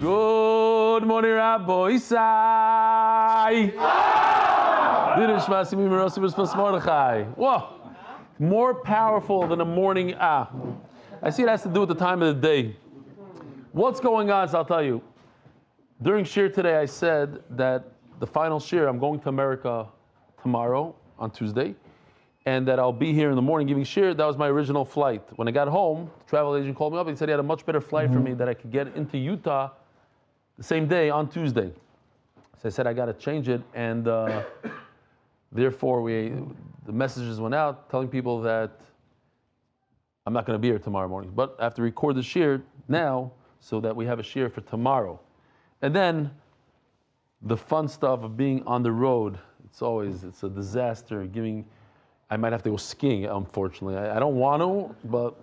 Good morning, Rabbi Isai. Whoa, more powerful than a morning ah. I see it has to do with the time of the day. What's going on? So I'll tell you. During Shir today, I said that the final Shir, I'm going to America tomorrow on Tuesday, and that I'll be here in the morning giving Shir. That was my original flight. When I got home, the travel agent called me up and said he had a much better flight for me that I could get into Utah the same day on Tuesday. So I said I got to change it, and therefore the messages went out telling people that I'm not going to be here tomorrow morning. But I have to record the Shir now so that we have a Shir for tomorrow. And then the fun stuff of being on the road, it's a disaster. I might have to go skiing, unfortunately. I don't want to, but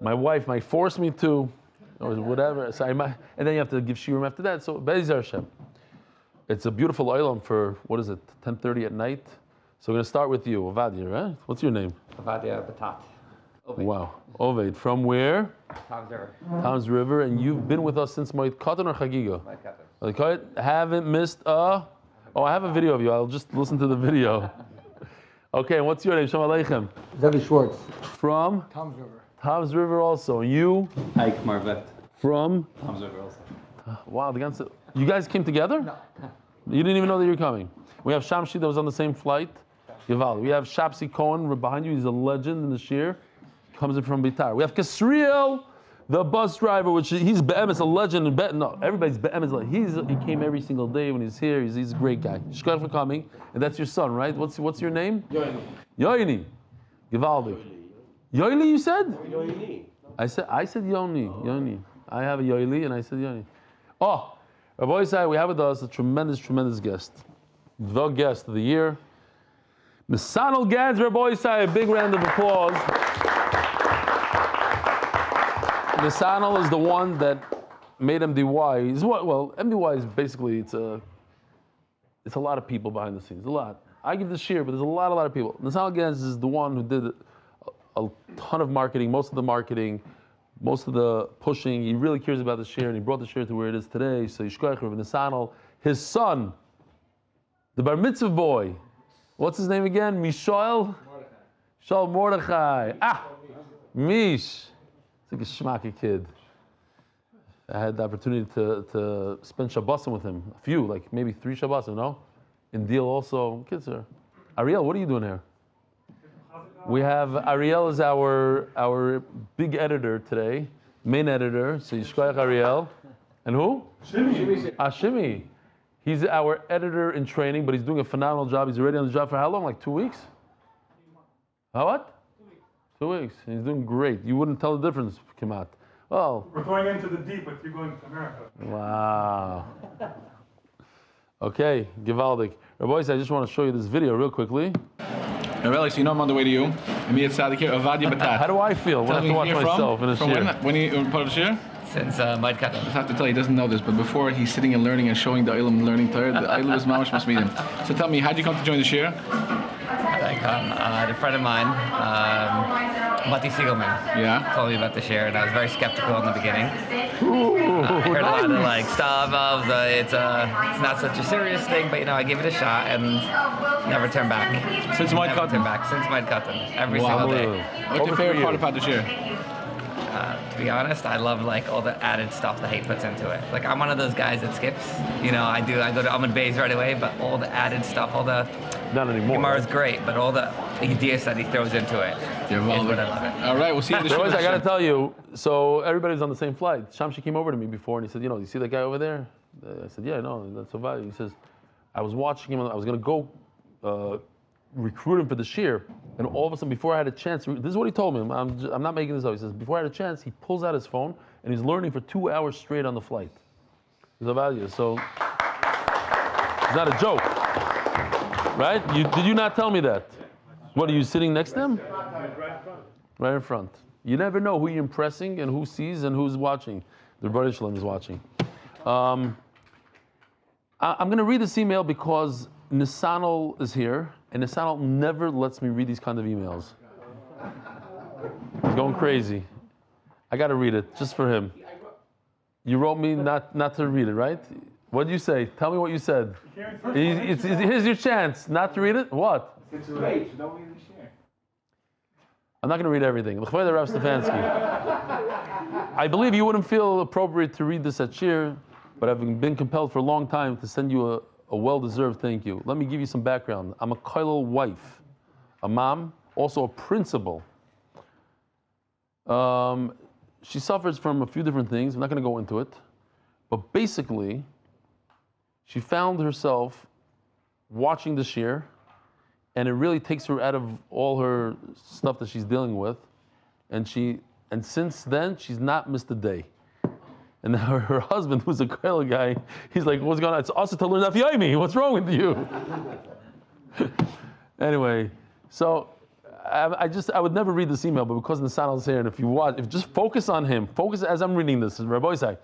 my wife might force me to, or whatever. So and then you have to give Shiurim after that. So Be'ezer Hashem. It's a beautiful olam for, 10:30 at night. So we're going to start with you, Ovadia, right? What's your name? Ovadia Batat. Oved. Wow. Oved. From where? Tom's River. Tom's River. And you've been with us since Moed Katan or Chagiga? Moed Katan. Haven't missed I have a video of you. I'll just listen to the video. Okay, and what's your name? Shalom Aleichem. Zevi Schwartz. From? Tom's River. Tom's River also. And you? Ike Marvet. From? Tom's River also. Wow, you guys came together? No. You didn't even know that you were coming. We have Shamshi that was on the same flight. Yaval. We have Shapsi Cohn behind you. He's a legend in the Shir. Comes in from Bitar. We have Kasriel, the bus driver, which he's Be'emes, a legend in Bet. No, everybody's Be'emes. He came every single day when he's here. He's a great guy. Shkar for coming. And that's your son, right? What's your name? Yoini. Yoini. Givaldik. Yoili, you said? Yoini. I said Yoni. Yoni. I have a Yoili and I said Yoni. Oh, Rabbi Isai, we have with us a tremendous, tremendous guest. The guest of the year. Nisanel Gads, Rabbi Isai, a big round of applause. Nisanel is the one that made MDY. MDY is basically, it's a lot of people behind the scenes, a lot. I give the share, but there's a lot of people. Nisanel Gads is the one who did a ton of marketing, most of the pushing. He really cares about the share, and he brought the share to where it is today. So Yishkoach Rav Nisanel, his son, the bar mitzvah boy, what's his name again? Mishael? Shaul Mordechai. Mish. It's like a schmacky kid. I had the opportunity to spend Shabbosim with him. A few, like maybe 3 Shabbosim, no? In Deal also. Kids are. Ariel, what are you doing here? We have Ariel is our big editor today, main editor. So Yishkoach Ariel. And who? Shimi. Shimi. He's our editor in training, but he's doing a phenomenal job. He's already on the job for how long? Like 2 weeks? How what? 2 weeks. He's doing great. You wouldn't tell the difference, Kimat. Well. We're going into the deep with you going to America. Wow. Okay, Givaldik. Boys, I just want to show you this video real quickly. Alex, you know I'm on the way to you. And me at Sadik here, Ovadia Batat. How do I feel when I have to watch myself in a From shir? when you part of the shir? Since Moed Katan. I just have to tell you, he doesn't know this, but before he's sitting and learning and showing the Ilam learning Torah, the Ilam is mamash must meet him. So tell me, how'd you come to join the shir? I come, a friend of mine, Mati Siegelman, told me about the share, and I was very skeptical in the beginning. I heard a lot of stuff of it's not such a serious thing, but I gave it a shot and never turned back. Since Moed Katan? Turned back since Moed Katan, every single day. What's your favorite part about the shir? To be honest, I love all the added stuff that he puts into it. I'm one of those guys that skips. I go to Amud Beis right away, but all the added stuff, all the not anymore. Gemara is great, but all the ideas that he throws into it is what I love it. All right, we'll see you in the shir. I got to tell you, so everybody's on the same flight. Shamshi came over to me before and he said, you see that guy over there? I said, yeah, no, that's so valuable. He says, I was watching him. I was going to go recruit him for the shir, and all of a sudden, before I had a chance, this is what he told me. I'm not making this up. He says, before I had a chance, he pulls out his phone and he's learning for 2 hours straight on the flight. It's a value. So it's not a joke, right? Did you not tell me that? What, are you sitting next to him? Right in front. You never know who you're impressing and who sees and who's watching. The Rebbe Shalom is watching. I'm going to read this email because Nisanel is here, and Nisanel never lets me read these kind of emails. He's going crazy. I got to read it just for him. You wrote me not to read it, right? What did you say? Tell me what you said. Here's your chance not to read it. What? It's too late. Don't read the share. I'm not going to read everything. L'chvei Rav Stefansky. I believe you wouldn't feel appropriate to read this at shir, but I've been compelled for a long time to send you a well-deserved thank you. Let me give you some background. I'm a kollel wife, a mom, also a principal. She suffers from a few different things. I'm not going to go into it. But basically, she found herself watching the shir, and it really takes her out of all her stuff that she's dealing with. And since then, she's not missed a day. And her husband, who's a kollel guy, he's like, what's going on? It's also to learn Daf Yomi. What's wrong with you? Anyway, so I would never read this email, but because Nisan's here, and if just focus on him, focus as I'm reading this, Rabbi Isai.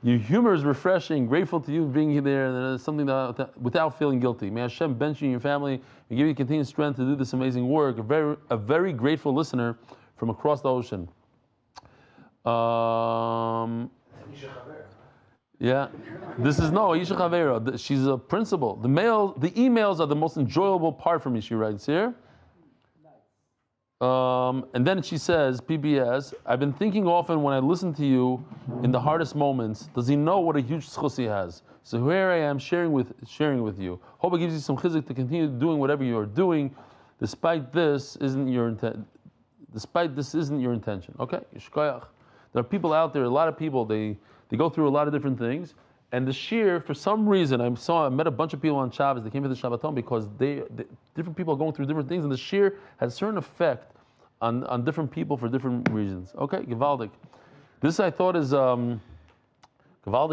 Your humor is refreshing, grateful to you being here, and it's something that, without feeling guilty. May Hashem bench you and your family and give you continued strength to do this amazing work. A very grateful listener from across the ocean. Yeah, this is Isha Chavera. She's a principal. The emails are the most enjoyable part for me, she writes here. And then she says, PBS, I've been thinking often when I listen to you in the hardest moments, does he know what a huge zechus he has? So here I am sharing with you. Hope it gives you some chizuk to continue doing whatever you are doing, despite this isn't your intention. Okay, yishkoyach. There are people out there, a lot of people, they go through a lot of different things. And the shir, for some reason, I met a bunch of people on Shabbos. They came to the Shabbaton because different people are going through different things, and the shir has a certain effect on different people for different reasons. Okay, Gevaldik. This I thought is Gevaldik,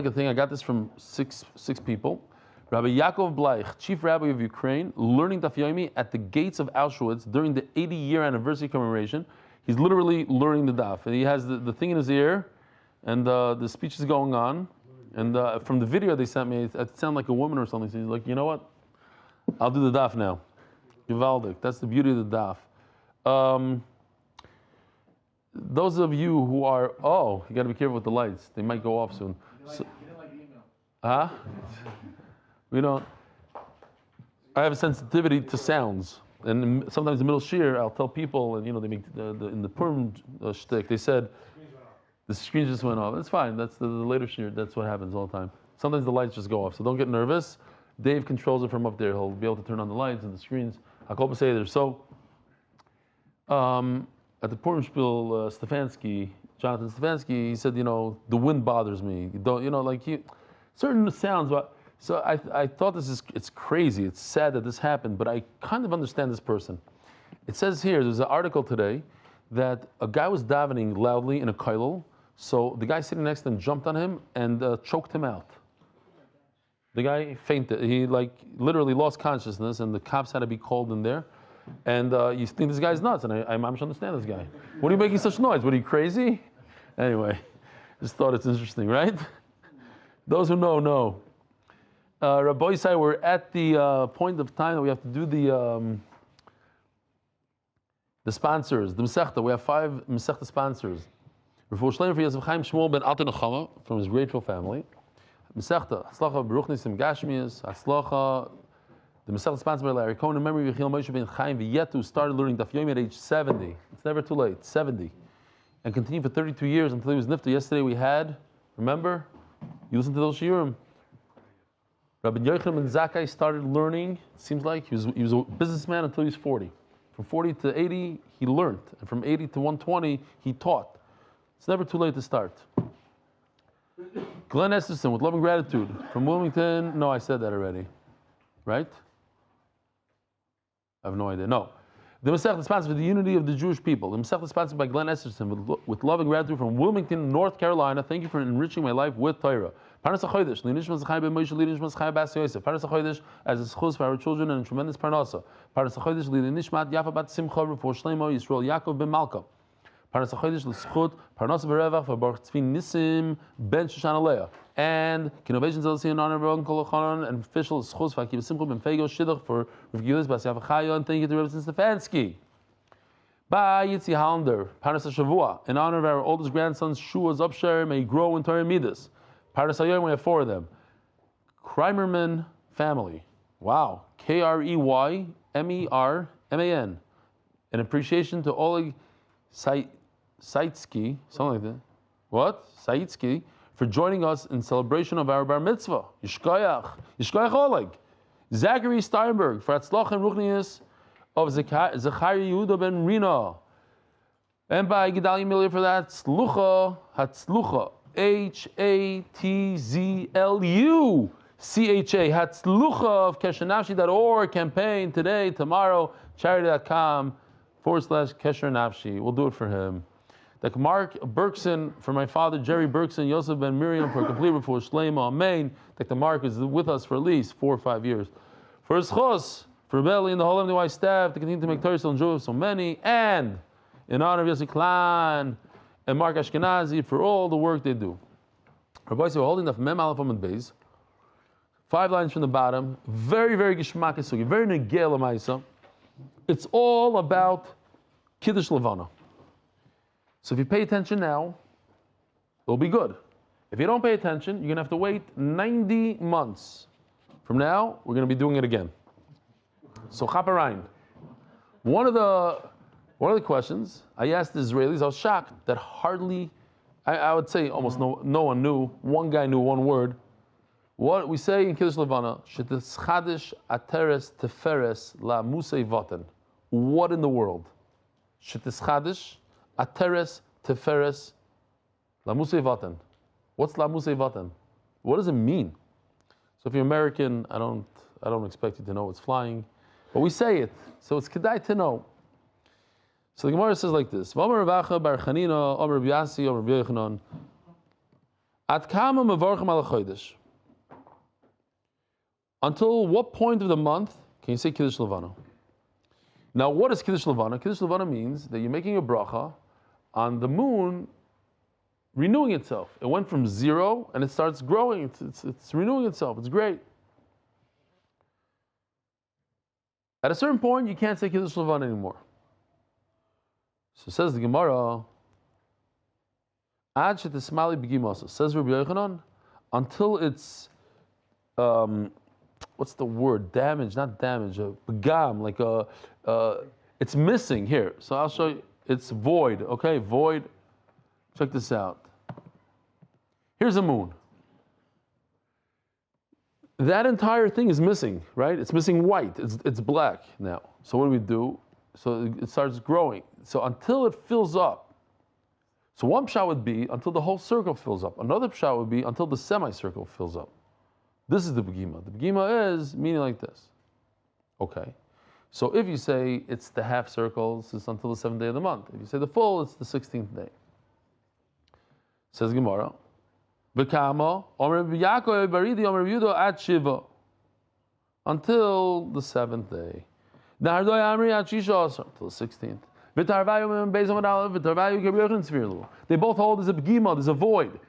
a thing. I got this from six people. Rabbi Yaakov Bleich, Chief Rabbi of Ukraine, learning Daf Yomi at the gates of Auschwitz during the 80-year anniversary commemoration. He's literally learning the daf. And he has the thing in his ear, and the speech is going on. And from the video they sent me, it sounded like a woman or something. So he's like, you know what? I'll do the daf now. Givaldik. That's the beauty of the daf. Those of you who are, you got to be careful with the lights. They might go off soon. Huh? I have a sensitivity to sounds. And sometimes in the middle shir, I'll tell people, and they make in the Purim shtick, they said, the screen just went off. That's fine. That's the later shir. That's what happens all the time. Sometimes the lights just go off. So don't get nervous. Dave controls it from up there. He'll be able to turn on the lights and the screens. Hakopa Seder. So, at the Purim Spiel, Jonathan Stefansky, he said, the wind bothers me. You don't, certain sounds. So I thought it's crazy. It's sad that this happened, but I kind of understand this person. It says here, there's an article today that a guy was davening loudly in a kollel. So the guy sitting next to him jumped on him and choked him out. The guy fainted. He literally lost consciousness, and the cops had to be called in there. And you think this guy's nuts, and I understand this guy. What are you making such noise? What, are you crazy? Anyway, just thought it's interesting, right? Those who know. Rabbi Isai, we're at the point of time that we have to do the sponsors, the Masechta. We have 5 Masechta sponsors. Refuah Shlema for Yosef Shmuel ben Alte Nechama from his grateful family. Masechta, Hatzlacha, Beruknis and Gashmias, Hatzlacha. The Masechta sponsored by Larry Cohn in memory of Yechiel Moshe Ben Chaim, V'yetu started learning Daf Yomi at age 70. It's never too late, 70. And continued for 32 years until he was nifter. Yesterday we had, remember? You listened to those Shiurim. Rabbi Yechiel Ben Zakkai started learning, it seems like. He was a businessman until he was 40. From 40 to 80, he learned. And from 80 to 120, he taught. It's never too late to start. Glenn Esterson, with love and gratitude. From Wilmington, no, I said that already. Right? I have no idea. No. The Masechta is sponsored for the unity of the Jewish people. The Masechta is sponsored by Glenn Esterson with love and gratitude from Wilmington, North Carolina. Thank you for enriching my life with Torah. Parnassa chodesh, Nishmat zechus ben Moshe, Nishmat zechus ben Yosef. Parnassa chodesh as a zechus for our children and a tremendous parnassa. Parnassa chodesh Nishmat Yaffa bat Simcha Refuah Shlema Yisrael Yaakov ben Malka. Parnassa chodesh l'schut parnassa berevach for Baruch Tzvi Nisim ben Shoshana Leah. And innovations of in honor of Uncle Cohn and official zechus for Akiva Simcha ben Fego Shidduch for Refuah bas Yaffa. And thank you to Rabbi Stefansky. By Yitzi Hollander, Parnassa Shavua, in honor of our oldest grandson Shua's upshare, may grow in Torah Midas. Parnassa, we have 4 of them. Kreimerman family. Wow. Kreymerman. An appreciation to Oleg Saitsky, something like that. What? Saitsky, for joining us in celebration of our bar mitzvah. Yishkoyach Oleg. Zachary Steinberg, for Hatzlach and Ruchnius of Zechariah Yehuda ben Rina. And by Gedalia Miller for that Hatzlucha, Hatzlucha, Hatzlucha of keshernashi.org campaign today, tomorrow, charity.com/kesher-nafshi. We'll do it for him. Like Mark Berkson, for my father Jerry Berkson, Yosef ben Miriam, for a complete Refuah Shlema, amen. Like the Mark is with us for at least 4 or 5 years. For zechus, for Belly and the whole MDY staff to continue to make Torah and enjoy so many, and in honor of Yossi Klan and Mark Ashkenazi for all the work they do. Rabbi, so we're holding Daf Mem Aleph Amud Beis. 5 lines from the bottom. Very, very gishmakasugi, very negel amaisa. It's all about Kiddush Levana. So if you pay attention now, it'll be good. If you don't pay attention, you're going to have to wait 90 months. From now, we're going to be doing it again. So Chaparine. One of the questions I asked the Israelis, I was shocked that hardly, I would say almost no one knew. One guy knew one word. What we say in Kiddush Levana, Sheteschadish Ateres Teferes La Musei Vaten. What in the world? Sheteschadish Ateres Teferes La Musei Vaten. What's La Musei Vaten? What does it mean? So if you're American, I don't expect you to know what's flying, but we say it, so it's kedai to know. So the Gemara says like this: V'amar Ravacha bar Chanina, Amar Rabbi Yasi, Amar Rabbi Yochanan, At kama mevarchim al chodesh. Until what point of the month can you say Kiddush Levana? Now, what is Kiddush Levana? Kiddush Levana means that you're making a bracha on the moon renewing itself. It went from 0 and it starts growing. It's renewing itself. It's great. At a certain point, you can't say Kiddush Levana anymore. So says the Gemara, Ad shetismali b'gimasa. Says Rabbi Yochanan, until it's what's the word? Damage, not damage. Begam, like it's missing here. So I'll show you. It's void. Okay, void. Check this out. Here's a moon. That entire thing is missing, right? It's missing white. It's black now. So what do? So it starts growing. So until it fills up. So one pshat would be until the whole circle fills up. Another pshat would be until the semicircle fills up. This is the begima. The begima is meaning like this. Okay. So if you say it's the half circle, it's until the 7th day of the month. If you say the full, it's the 16th day. Says Gemara, V'kama, Omer Yaakov Baridi, Omer Yudo at Shiva, until the 7th day. Nahardoi Amri at Shisha, until the 16th. V'tarvayu Beis Amud Aleph, V'tarvayu Gabriel Tzvirlu. They both hold there's a begima, there's a void.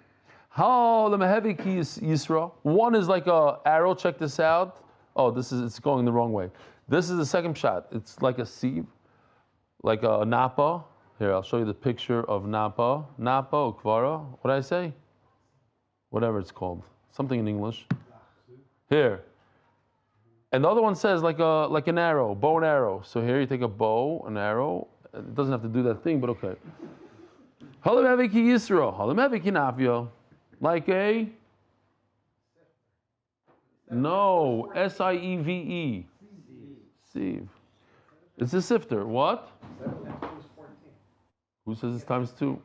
How the Mehevi Ki Yisra? One is like a arrow. Check this out. Oh, it's going the wrong way. This is the second shot. It's like a sieve, like a napa. Here, I'll show you the picture of napa. Napa or kvara. What did I say? Whatever it's called. Something in English. Here. And the other one says like an arrow, bow and arrow. So here you take a bow, an arrow. It doesn't have to do that thing, but okay. Halameviki Yisro. Halameviki Nafyo. Like a? No. S-I-E-V-E. Sieve. It's a sifter. What? Who says it's times 2?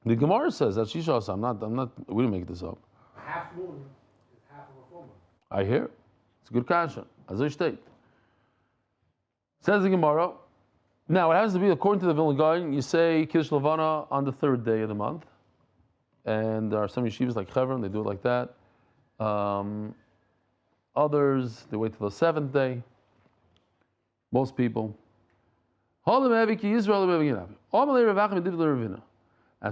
The Gemara says that Shisha. I'm not, we didn't make this up. Half moon is half of a full moon. I hear. It's a good kasha. As I state. Says the Gemara. Now, it has to be, according to the Vilna Gaon, you say Kiddush Levana on the 3rd day of the month. And there are some yeshivas like Chevron, they do it like that. Others, they wait till the 7th day. Most people. Ask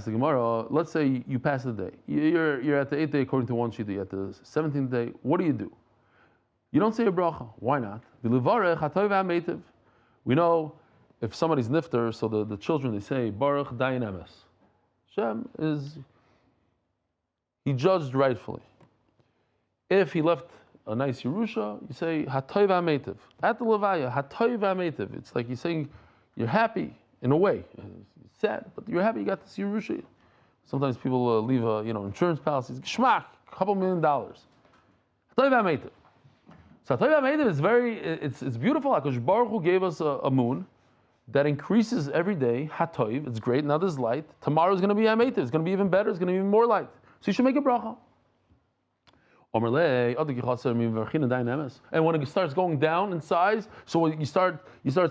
the Gemara, let's say you pass the day. You're at the 8th day according to one shita, you're at the 17th day. What do? You don't say a bracha. Why not? We know if somebody's nifter, so the children, they say, Baruch Dayan Emes. Hashem is he judged rightfully. If he left a nice Yerusha, you say, Hatoy v'ametiv. At the Levaya, Hatoy v'ametiv. It's like you're saying, you're happy in a way. It's sad, but you're happy you got this Yerusha. Sometimes people leave insurance policies. Shmak, a couple $1 million. Hatoy v'ametiv. So Hatoy v'ametiv is it's beautiful. HaKadosh Baruch Hu gave us a moon that increases every day. Hatoy, it's great. Now there's light. Tomorrow is going to be ametiv. It's going to be even better. It's going to be even more light. So you should make a bracha. And when it starts going down in size, so you start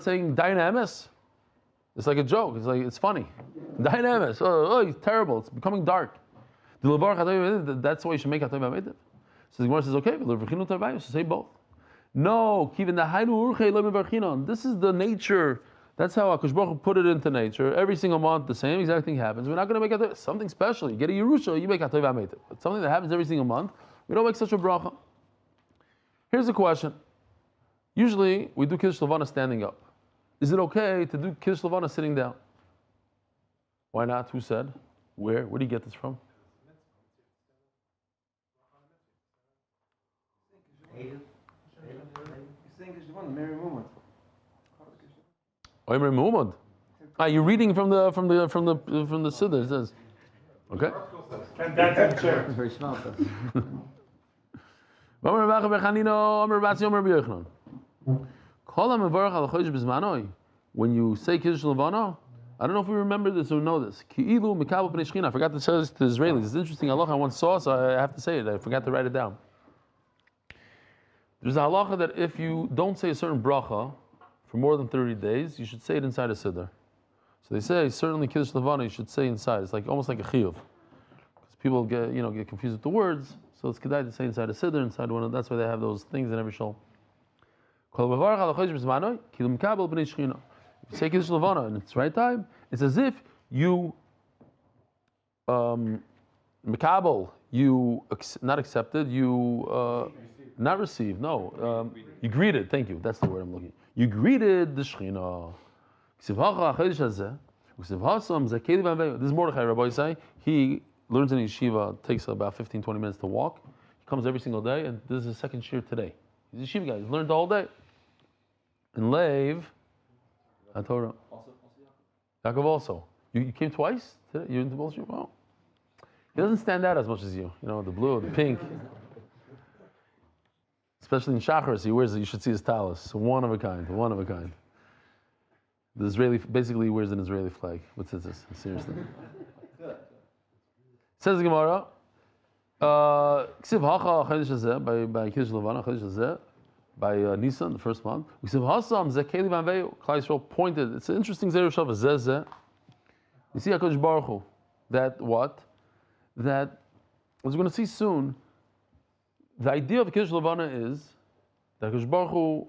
saying dynamis. It's like a joke. It's funny. Dynamis. Oh, it's terrible. It's becoming dark. That's why you should make hatoy v'ametiv. So the Gemara says, okay, so say both. No, this is the nature. That's how HaKadosh Baruch Hu put it into nature. Every single month, the same exact thing happens. We're not going to make something special. You get a Yerusha, you make hatoy v'ametiv. It's something that happens every single month. We don't make such a bracha. Here's a question. Usually, we do Kiddush Levana standing up. Is it okay to do Kiddush Levana sitting down? Why not? Who said? Where? Where do you get this from? Omer Muhammad. You're reading from the Siddur. It says, okay. Very small. When you say Kiddush Levana, I don't know if we remember this or know this. I forgot to say this to the Israelis. It's interesting halacha I once saw, so I have to say it. I forgot to write it down. There's a halacha that if you don't say a certain bracha for more than 30 days, you should say it inside a siddur. So they say certainly Kiddush Levana you should say inside. It's like almost like a chiyuv. Because people get confused with the words. So it's kedai to say inside a siddur, inside one. That's why they have those things in every shul. If you say Kiddush Levana and it's right time, it's as if you mekabel, you not accepted, you not received. No, you greeted. Thank you. That's the word I'm looking. You greeted the Shechina. This is Mordechai, Rabbi say. He learns in yeshiva, takes about 15-20 minutes to walk. He comes every single day, and this is his second shir today. He's a yeshiva guy. He's learned the whole day. And Lev, Torah. Yaakov also. You came twice today? You into both? Wow. He doesn't stand out as much as you. The blue, the pink. Especially in Shacharis, he wears it. You should see his talis. One of a kind. The Israeli basically wears an Israeli flag. What's this? Seriously. Says the Gemara, Ksiv Hacha Chedesh Hazeh by Kiddush Levana Chedesh Hazeh by Nisan, the first month. Ksiv Hasam Zekeli Vanveyu. Klal Yisrael pointed. It's an interesting Zeh Shav Zeh. You see HaKadosh Baruch Hu. That as we're going to see soon, the idea of Kiddush Levana is that HaKadosh Baruch Hu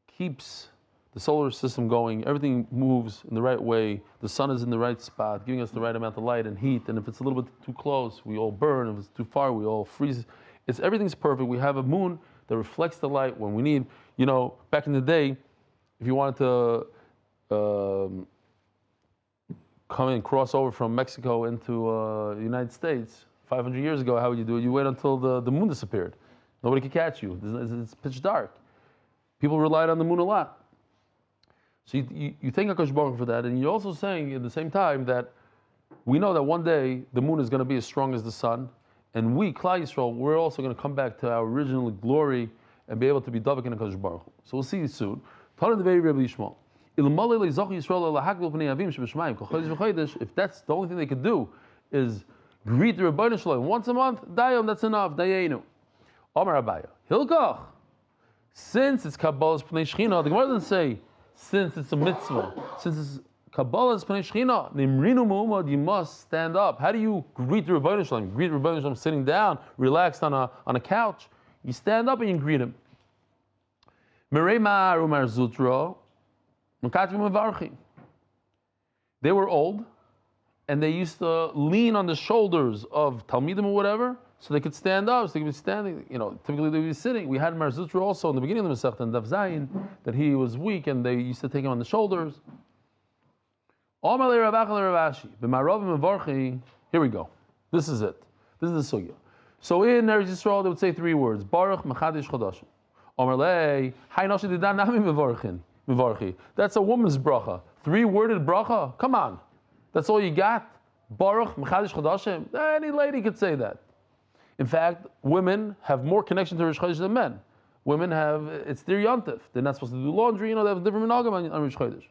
keeps the solar system going, everything moves in the right way, the sun is in the right spot, giving us the right amount of light and heat, and if it's a little bit too close, we all burn, if it's too far, we all freeze. Everything's perfect. We have a moon that reflects the light when we need. Back in the day, if you wanted to come and cross over from Mexico into the United States, 500 years ago, how would you do it? You wait until the moon disappeared. Nobody could catch you. It's pitch dark. People relied on the moon a lot. So you thank HaKadosh Baruch Hu for that, and you're also saying at the same time that we know that one day the moon is going to be as strong as the sun, and we, Klal Yisrael, we're also going to come back to our original glory and be able to be Davik in HaKadosh Baruch Hu. So we'll see you soon. If that's the only thing they could do is greet the Rebbeinu Shalom once a month, Dayom, that's enough. Dayenu. Omar Abaya. Hilkoch. Since it's Kabbalah's Pnei Shechina, the Gemara doesn't say since it's a mitzvah. Since it's Kabbalah's Pnei Shechina, Nimrinu Muhammad, you must stand up. How do you greet the Rebbeinu Shalom? Greet the Rebbeinu Shalom sitting down, relaxed on a couch. You stand up and you greet him. Merema Umar Zutra, Mekatim Mevarchi. They were old, and they used to lean on the shoulders of Talmidim or whatever, so they could stand up, so they could be standing. Typically they would be sitting. We had Mar Zutra also in the beginning of the Masechta in Daf Zayin, that he was weak, and they used to take him on the shoulders. Here we go. This is it. This is the sugya. So in Eretz Yisrael, they would say 3 words: Baruch Mechadish Chodashim. Omerlei Hay Noshi Didan Nami Mevarchi. That's a woman's bracha. 3-worded bracha. Come on, that's all you got. Baruch Mechadish Chodashim. Any lady could say that. In fact, women have more connection to Rosh Chodesh than men. Women it's their yontif. They're not supposed to do laundry. They have a different minhagim on Rosh Chodesh.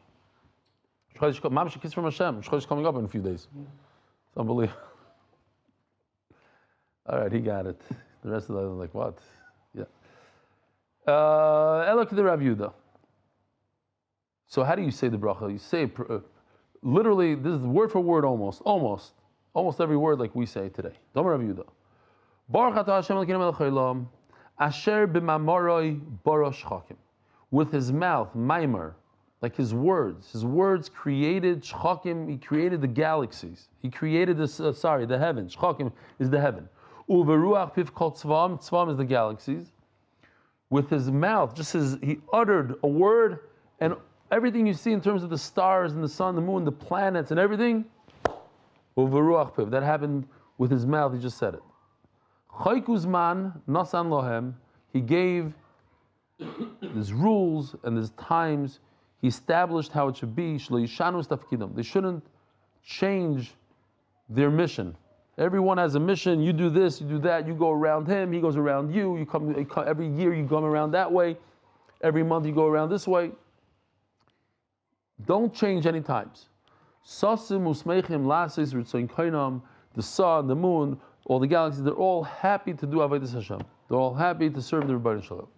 Rosh Chodesh, Mom should kiss from Hashem. Rosh Chodesh is coming up in a few days. It's unbelievable. All right, he got it. The rest of them are like, what? Yeah. Elok the Rav Yehuda. So how do you say the bracha? You say literally, this is word for word almost every word like we say today. Domer Rav Yehuda. Baruch atah Hashem Elokeinu melech haolam, asher b'mamoroi bara shchakim. With his mouth, maimer, like his words created shchakim. He created the galaxies. He created the heavens. Shchakim is the heaven. Uveruach piv kol tzvam. Tzvam is the galaxies. With his mouth, he uttered a word, and everything you see in terms of the stars and the sun, the moon, the planets, and everything. Uveruach piv. That happened with his mouth. He just said it. Chaykuzman nasan lohem. He gave there's rules and there's times. He established how it should be. Shlo yishanu tafkidam. They shouldn't change their mission. Everyone has a mission. You do this, you do that. You go around him. He goes around you. You come every year. You come around that way. Every month you go around this way. Don't change any times. Sasim usmeichim lasis ritzoin kainam. The sun, the moon, all the galaxies. They're all happy to do avodas Hashem. They're all happy to serve the Rebbeinu Shalom.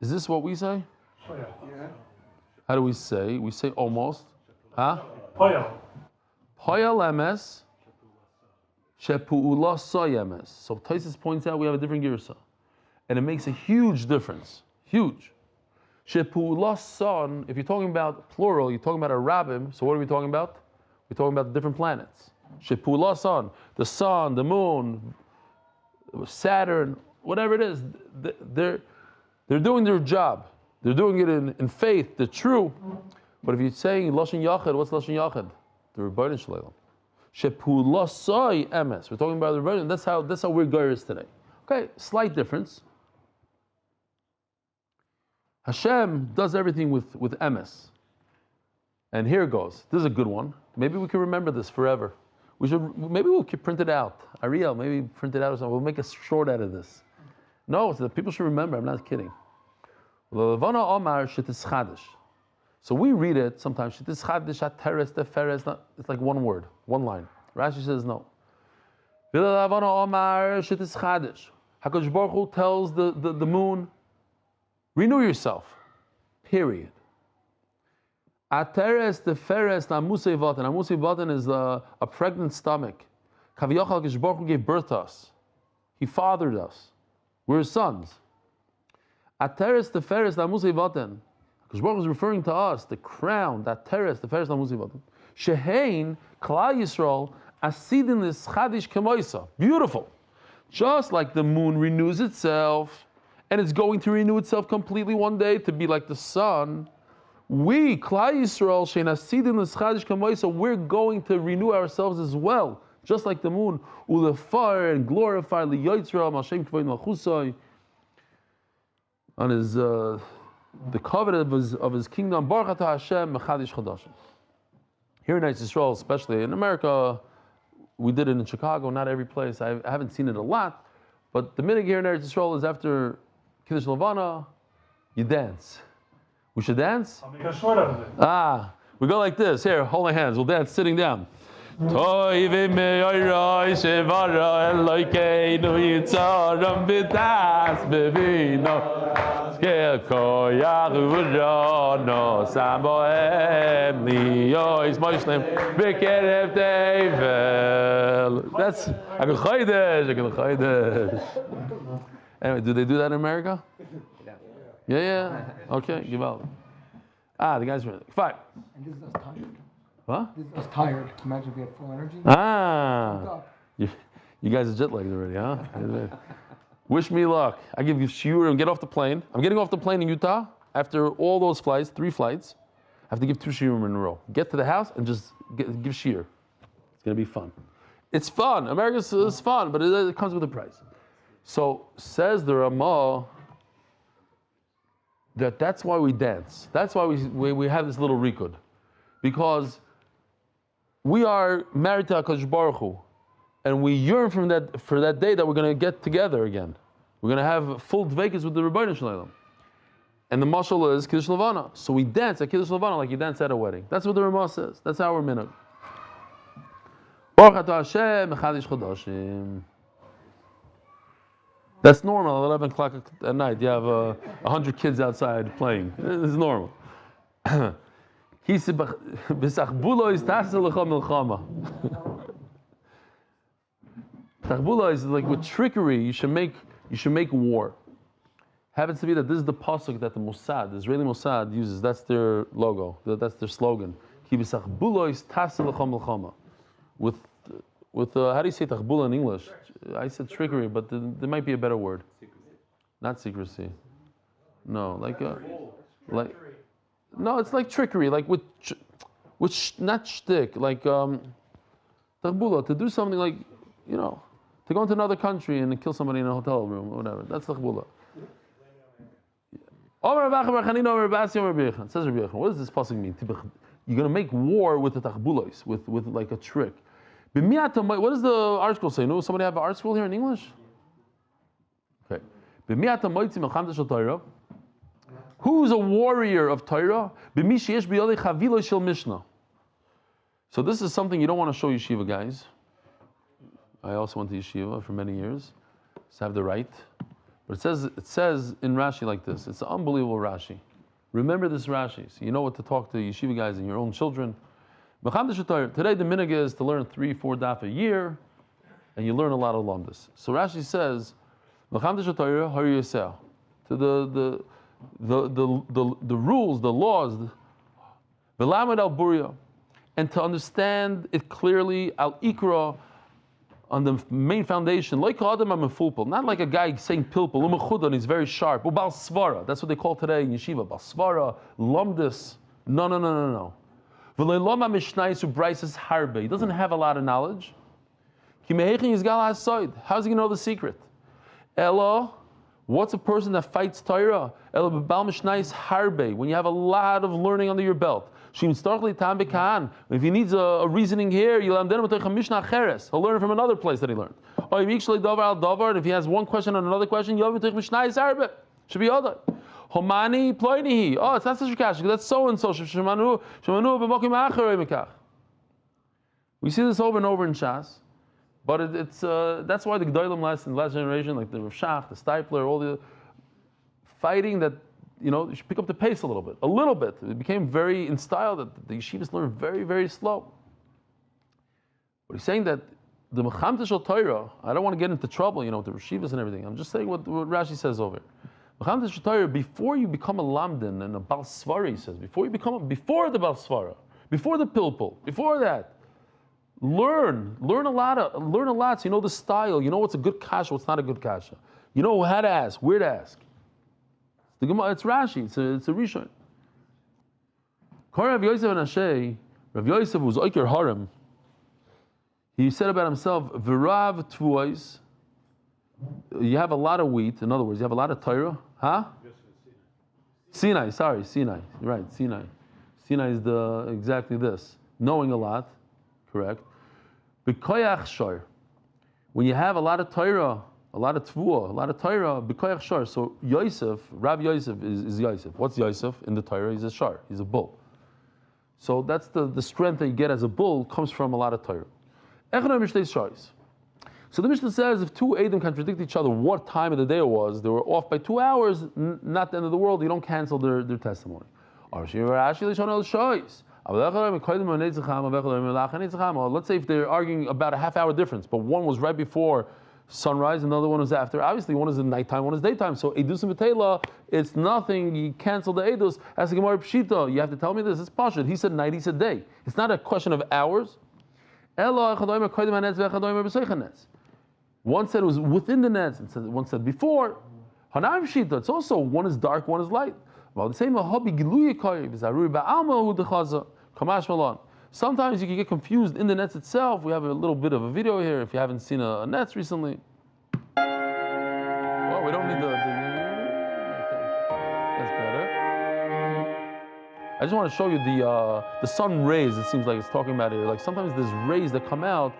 Is this what we say? How do we say? We say almost. Huh? Poyal emes. Shepu'ula soyemes. So Taisus points out we have a different girsa. And it makes a huge difference. Huge. Shepu'ula son, if you're talking about plural, you're talking about a rabbim, so what are we talking about? We're talking about the different planets. Shepu'ula son, the sun, the moon, Saturn, whatever it is, they're doing their job. They're doing it in faith. They're true. But if you're saying Lashon Yachid, what's Lashon Yachid? The Rebbeinu Shalom. Shepulasai emes. We're talking about the Rebbeinu. That's how we're goyers today. Okay, slight difference. Hashem does everything with emes. And here it goes. This is a good one. Maybe we can remember this forever. Maybe we'll print it out. Ariel, maybe print it out or something. We'll make a short out of this. No, so that people should remember. I'm not kidding. So we read it sometimes. It's like one word, one line. Rashi says no. HaKadosh Baruch Hu tells the moon, renew yourself. Period. Ateres teferes namusei vatan. Namusei vatan is a pregnant stomach. Kaviyachal HaKadosh Baruch Hu gave birth to us. He fathered us. We're his sons. Ateres teferes namusei vatan. HaKadosh Baruch Hu is referring to us, the crown. Ateres teferes namusei vatan. Shehein Klal Yisrael asidin l'schadish kemoisa. Beautiful. Just like the moon renews itself, and it's going to renew itself completely one day to be like the sun. We, Klal Yisrael, she'nasidin l'schadish kemoisa, we're going to renew ourselves as well, just like the moon. Ulefar, and glorify liyotzra Hashem k'vay malchusay, on his the covenant of his kingdom. Baruch atah Hashem mechadish chadashim. Here in Eretz Yisrael, especially in America, we did it in Chicago. Not every place. I haven't seen it a lot, but the minhag here in Eretz Yisrael is after Kiddush Levana, you dance. We should dance? I'll make a short out of it. We go like this. Here, hold my hands. We'll dance sitting down. That's anyway, do they do that in America? Yeah. Okay, give out. The guys were fine. And this is us tired. What? This is us tired. Imagine if we had full energy. You guys are jet lagged already, huh? Wish me luck. I give you shiurim. Get off the plane. I'm getting off the plane in Utah after all those flights, 3 flights, have to give 2 shiurim in a row. Get to the house and just give shiur. It's going to be fun. It's fun. America is fun, but it comes with a price. So says the Ramah that's why we dance. That's why we have this little rikud. Because we are married to HaKadosh Baruch Hu, and we yearn for that day that we're going to get together again. We're going to have full dveikus with the Rebbeinu Shlema. And the mashal is Kiddush Levana. So we dance at Kiddush Levana like you dance at a wedding. That's what the Ramah says. That's our minhag. Baruch atah Hashem mechadish chodashim. That's normal. At 11 o'clock at night, you have 100 kids outside playing. It's normal. Tachbula is like with trickery. You should make war. Happens to be that this is the pasuk that the Mossad, the Israeli Mossad, uses. That's their logo. That's their slogan. With how do you say tachbula in English? I said trickery, but there might be a better word. Not secrecy. No, no, it's like trickery, like with not shtick, like tachbula, to do something like, to go into another country and kill somebody in a hotel room or whatever. That's tachbula. It says Rabbi Yochanan. What does this pasuk mean? You're going to make war with the tachbulos, with like a trick. What does the art school say? No, somebody have an art school here in English? Okay. Who's a warrior of Torah? So this is something you don't want to show yeshiva guys. I also went to yeshiva for many years, so I have the right. But it says in Rashi like this. It's an unbelievable Rashi. Remember this Rashi, so you know what to talk to yeshiva guys and your own children. Today the minhag is to learn 3-4 daf a year, and you learn a lot of lumdus. So Rashi says, to the rules, the laws, and to understand it clearly, al ikra, on the main foundation, like Adam Amefulpul, not like a guy saying pilpul, and he's very sharp. Bal svara, that's what they call today in yeshiva. Bal svara, lumdus. No. He doesn't have a lot of knowledge. How's he going to know the secret? Elo, what's a person that fights Torah? When you have a lot of learning under your belt. If he needs a reasoning here, he'll learn it from another place that he learned. And if he has one question on another question, should be other. Homani ploinihi. Oh, it's not such a kasha. That's so and so. We see this over and over in Shas, but it's that's why the G'daylim last generation, like the Rav Shach, the Stipler, all the fighting that you should pick up the pace a little bit. It became very in style that the yeshivas learn very, very slow. But he's saying that the Mechamta Shel Torah, I don't want to get into trouble, with the yeshivas and everything. I'm just saying what Rashi says over. Mechamta Shel Torah, before you become a lamdin and a bal svara, he says, before the bal svara, before the pilpul, before that, learn a lot. So you know the style. You know what's a good kasha, what's not a good kasha. You know how to ask, where to ask. It's Rashi. It's a Rishon. Rav Yosef and Ashay, Rav Yosef was Oiker Harem. He said about himself, "V'rav tvuos." You have a lot of wheat. In other words, you have a lot of Torah, huh? Sinai. Sorry, Sinai. You're right, Sinai. Sinai is exactly this. Knowing a lot, correct. B'koyach shor. When you have a lot of Torah, a lot of Tvuah, a lot of Torah, b'koyach shor. So Yosef, Rav Yosef is Yosef. What's Yosef in the Torah? He's a shor. He's a bull. So that's the strength that you get as a bull comes from a lot of Torah. So the Mishnah says if two Edom contradict each other, what time of the day it was, they were off by 2 hours, not the end of the world, you don't cancel their testimony. Let's say if they're arguing about a half-hour difference, but one was right before sunrise and the other one was after. Obviously, one is in nighttime, one is daytime. So Edus and Betela, it's nothing. You cancel the Edus. As a Gemara Pshita, you have to tell me this. It's Pashut. He said night, he said day. It's not a question of hours. One said it was within the nets, and one said before. Hanam Pshita, it's also one is dark, one is light. Sometimes you can get confused in the nets itself. We have a little bit of a video here if you haven't seen a nets recently. Well, we don't need okay. That's better. I just want to show you the sun rays. It seems like it's talking about here. Like sometimes there's rays that come out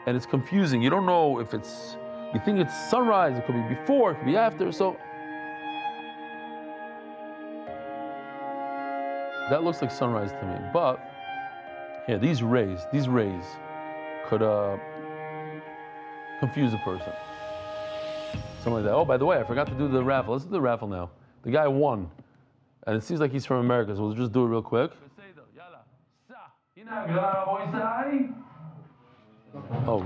and it's confusing. You don't know if it's, you think it's sunrise, it could be before, it could be after. So that looks like sunrise to me. But here, these rays could confuse a person. Something like that. Oh, by the way, I forgot to do the raffle. Let's do the raffle now. The guy won. And it seems like he's from America, so we'll just do it real quick. Oh,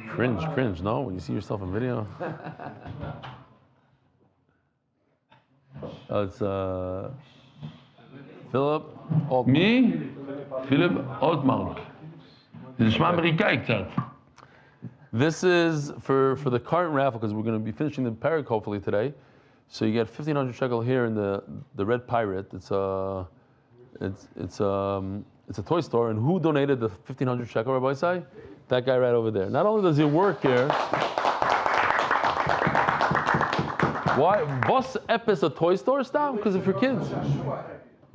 cringe, no? When you see yourself in video. It's Philip Altmark. This is for the current raffle, because we're going to be finishing the parak hopefully today. So you get 1,500 shekel here in the Red Pirate. It's a toy store. And who donated the 1,500 shekel, Rabbi Isai? That guy right over there. Not only does he work here. Why? Boss Epis a toy store style? Because it's for kids.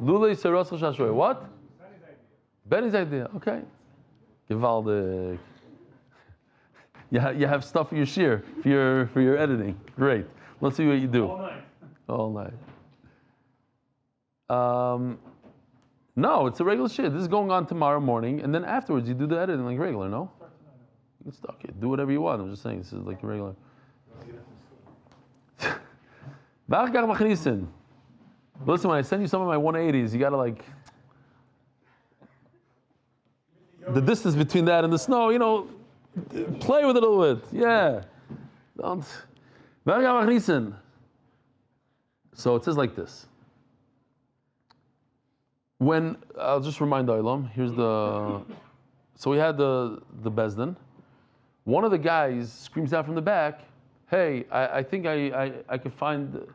Leilui Seros Shashoy. What? Benny's idea. Okay. Gewaldig. You have stuff for your shear, for your editing. Great. Let's see what you do. All night. No, it's a regular shit. This is going on tomorrow morning, and then afterwards you do the editing like regular, no? You can stop it. Do whatever you want. I'm just saying, this is like regular. Listen, when I send you some of my 180s, you gotta like the distance between that and the snow, play with it a little bit. Yeah. Don't. So it says like this. When I'll just remind the Olam, here's so we had the Bezdin. One of the guys screams out from the back, "Hey, I think I could find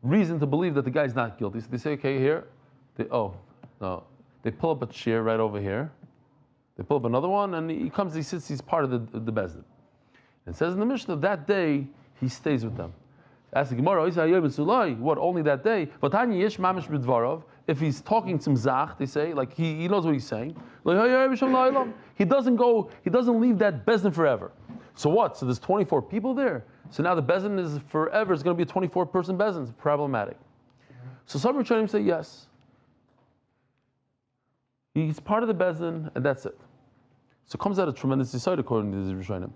reason to believe that the guy's not guilty." So they say, "Okay, here." They pull up a chair right over here. They pull up another one, and he sits. He's part of the Bezdin. It says in the Mishnah that day he stays with them. Ask the Gemara, what, only that day? If he's talking some zach, they say, like he knows what he's saying. He doesn't leave that Bezdin forever. So what? So there's 24 people there. So now the Bezdin is forever. It's going to be a 24-person Bezdin. It's problematic. So some Rishonim say yes. He's part of the Bezdin, and that's it. So it comes out a tremendous insight according to the Rishonim.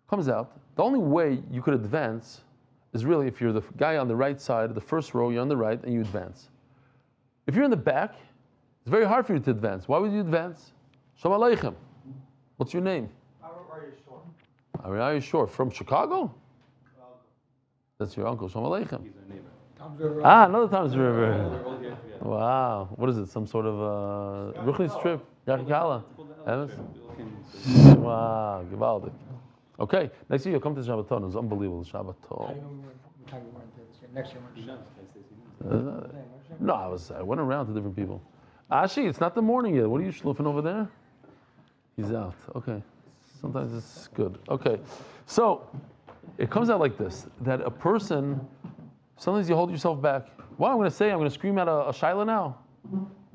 Comes out, the only way you could advance is really if you're the guy on the right side, the first row, you're on the right, and you advance. If you're in the back, it's very hard for you to advance. Why would you advance? Shalom Aleichem. What's your name? Ari Shore. From Chicago? That's your uncle. Shalom Aleichem. He's our neighbor. Another Tom's River. Wow. What is it? Some sort of Ruchnis trip? Yakikala? Wow. Gewaldig. Okay. Next year you'll come to Shabbaton. It was unbelievable. Shabbaton. How do you know we weren't there this year? Next year, No, I went around to different people. Ashi, it's not the morning yet. What are you schluffing over there? He's out. Okay. Sometimes it's good. Okay. So it comes out like this, that a person, sometimes you hold yourself back. What I'm going to say, I'm going to scream out a shaila now.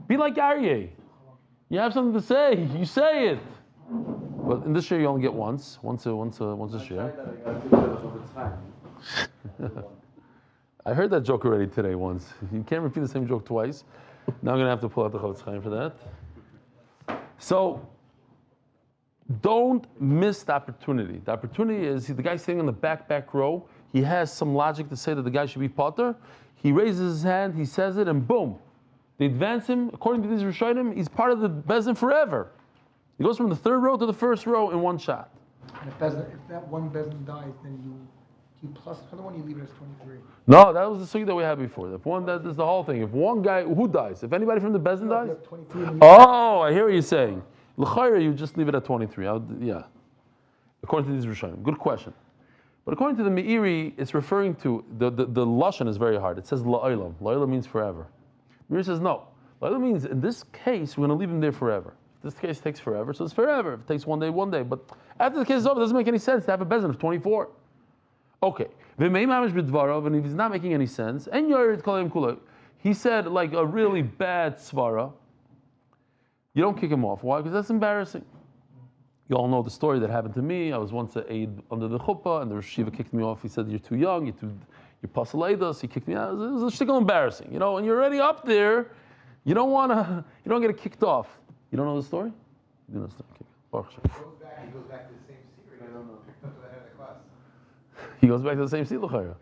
Be like Aryeh. You have something to say. You say it. But in this year, you only get once a share. I heard that joke already today once. You can't repeat the same joke twice. Now I'm going to have to pull out the Chavetz Chaim for that. So, don't miss the opportunity. The opportunity is the guy sitting in the back row. He has some logic to say that the guy should be potter. He raises his hand, he says it, and boom. They advance him. According to these Rishonim, he's part of the Bezdin forever. He goes from the third row to the first row in one shot. And if that one Bezdin dies, then you plus another one, you leave it as 23. No, that was the sugi that we had before. If one, that is the whole thing. If one guy, who dies? If anybody from the Bezdin dies? Oh, I hear what you're saying. L'chayra, you just leave it at 23. Yeah. According to these Rishonim. Good question. But according to the Meiri, it's referring to, the Lashon is very hard. It says la'olam. La'olam means forever. Meiri says no. La'olam means, in this case, we're going to leave him there forever. If this case takes forever, so it's forever. If it takes one day, one day. But after the case is over, it doesn't make any sense to have a bezin of 24. Okay. And if he's not making any sense, and he said like a really bad svara, you don't kick him off. Why? Because that's embarrassing. You all know the story that happened to me. I was once an aide under the chuppah, and the Shiva kicked me off. He said, "You're too young. You're pasal." He kicked me out. It was a shtickle embarrassing, you know. And you're already up there. You don't get kicked off. You don't know the story? You don't know the story. He goes back to the same secret. I don't know. Picked up to the head of the class. He goes back to the same seat, Zechurya.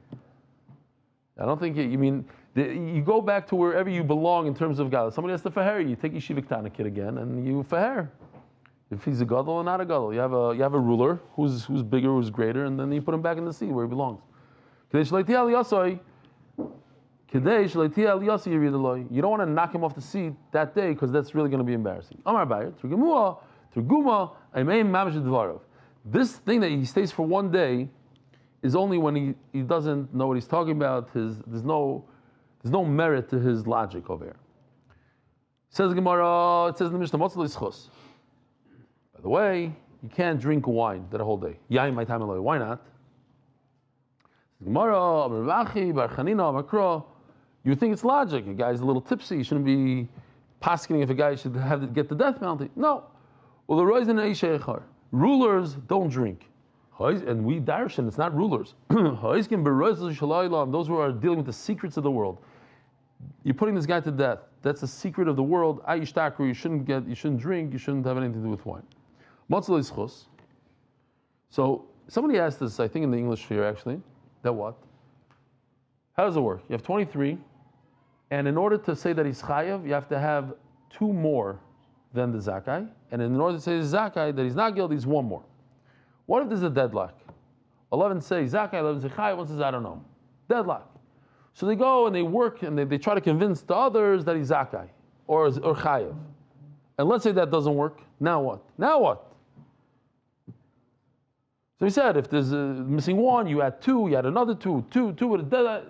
I don't think you go back to wherever you belong in terms of God. Somebody has to faher. You take Yeshiva Ktana kid again, and you faher. If he's a gadol or not a gadol, you have a ruler who's bigger, who's greater, and then you put him back in the seat where he belongs. You don't want to knock him off the seat that day because that's really going to be embarrassing. This thing that he stays for one day is only when he doesn't know what he's talking about. There's no merit to his logic over here. Says the Gemara, it says in the Mishnah, zechus. By the way, you can't drink wine that whole day. Why not? You think it's logic. A guy's a little tipsy. You shouldn't be paskening if a guy should get the death penalty. No. Rulers don't drink. And we darshan, it's not rulers. Those who are dealing with the secrets of the world. You're putting this guy to death. That's a secret of the world. You shouldn't drink, you shouldn't have anything to do with wine. So somebody asked this, I think in the English sphere actually, that what? How does it work? You have 23, and in order to say that he's chayav, you have to have 2 more than the zakai, and in order to say the zakai that he's not guilty, it's 1 more. What if there's a deadlock? 11 say zakai, 11 say chayav, 1 says I don't know. Deadlock. So they go and they work and they try to convince the others that he's zakai or chayav. And let's say that doesn't work. Now what? So he said, if there's missing 1, you add 2, you add another 2,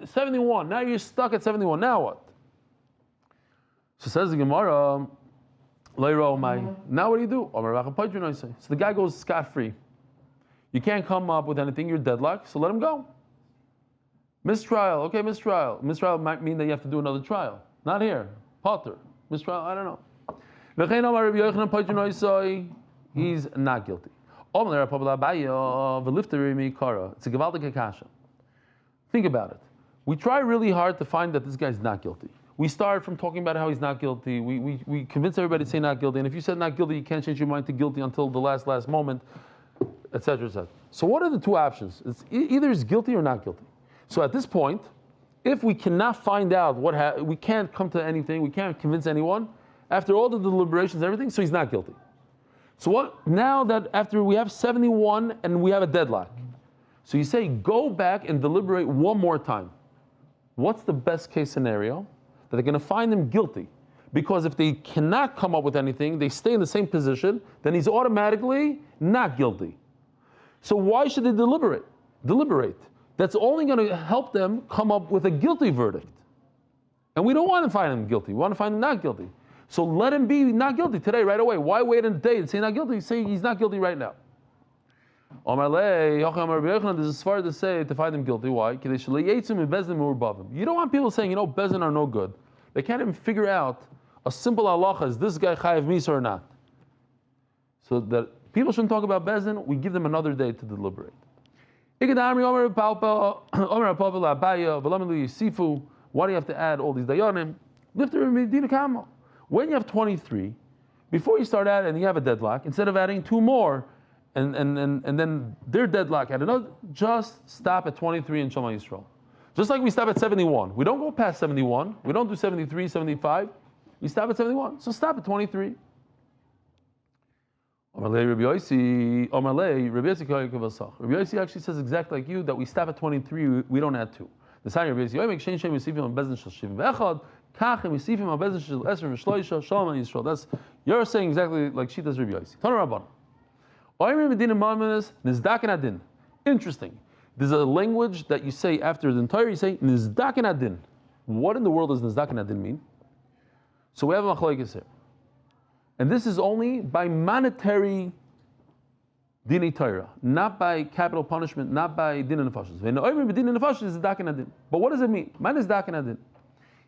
71. Now you're stuck at 71. Now what? So says the Gemara, now what do you do? So the guy goes scot-free. You can't come up with anything, you're deadlocked, so let him go. Mistrial, okay, mistrial. Mistrial might mean that you have to do another trial. Not here. Potter. Mistrial, I don't know. He's not guilty. It's a gewaltige kasha. Think about it. We try really hard to find that this guy's not guilty. We start from talking about how he's not guilty. We convince everybody to say not guilty. And if you said not guilty, you can't change your mind to guilty until the last moment, etc., etc. So what are the 2 options? It's either he's guilty or not guilty. So at this point, if we cannot find out we can't come to anything, we can't convince anyone, after all the deliberations and everything, so he's not guilty. So what, now that after we have 71 and we have a deadlock, so you say go back and deliberate 1 more time. What's the best case scenario? That they're going to find him guilty. Because if they cannot come up with anything, they stay in the same position, then he's automatically not guilty. So why should they deliberate? That's only going to help them come up with a guilty verdict. And we don't want to find him guilty. We want to find him not guilty. So let him be not guilty today, right away. Why wait a day and say not guilty? Say he's not guilty right now. There's a svar to say to find him guilty. Why? You don't want people saying, Bezin are no good. They can't even figure out a simple halacha, is this guy chayav misa or not? So that people shouldn't talk about Bezin, we give them another day to deliberate. Why do you have to add all these dayanim? When you have 23, before you start out and you have a deadlock, instead of adding 2 more, and then their deadlock at another, just stop at 23 in Shema Yisrael. Just like we stop at 71. We don't go past 71. We don't do 73, 75. We stop at 71. So stop at 23. Rabbi Yosef actually says exactly like you, that we stop at 23, we don't add 2. The sign of Rabbi Yosef, that's, you're saying exactly like she does Rabbi Yosef. Interesting. There's a language that you say after the entire, you say nizdaken adin. What in the world does nizdaken adin mean? So we have a machlokes here. And this is only by monetary dinei Torah, not by capital punishment, not by din nefashos. Din nefashos is nizdaken adin. But what does it mean? Man is nizdaken adin.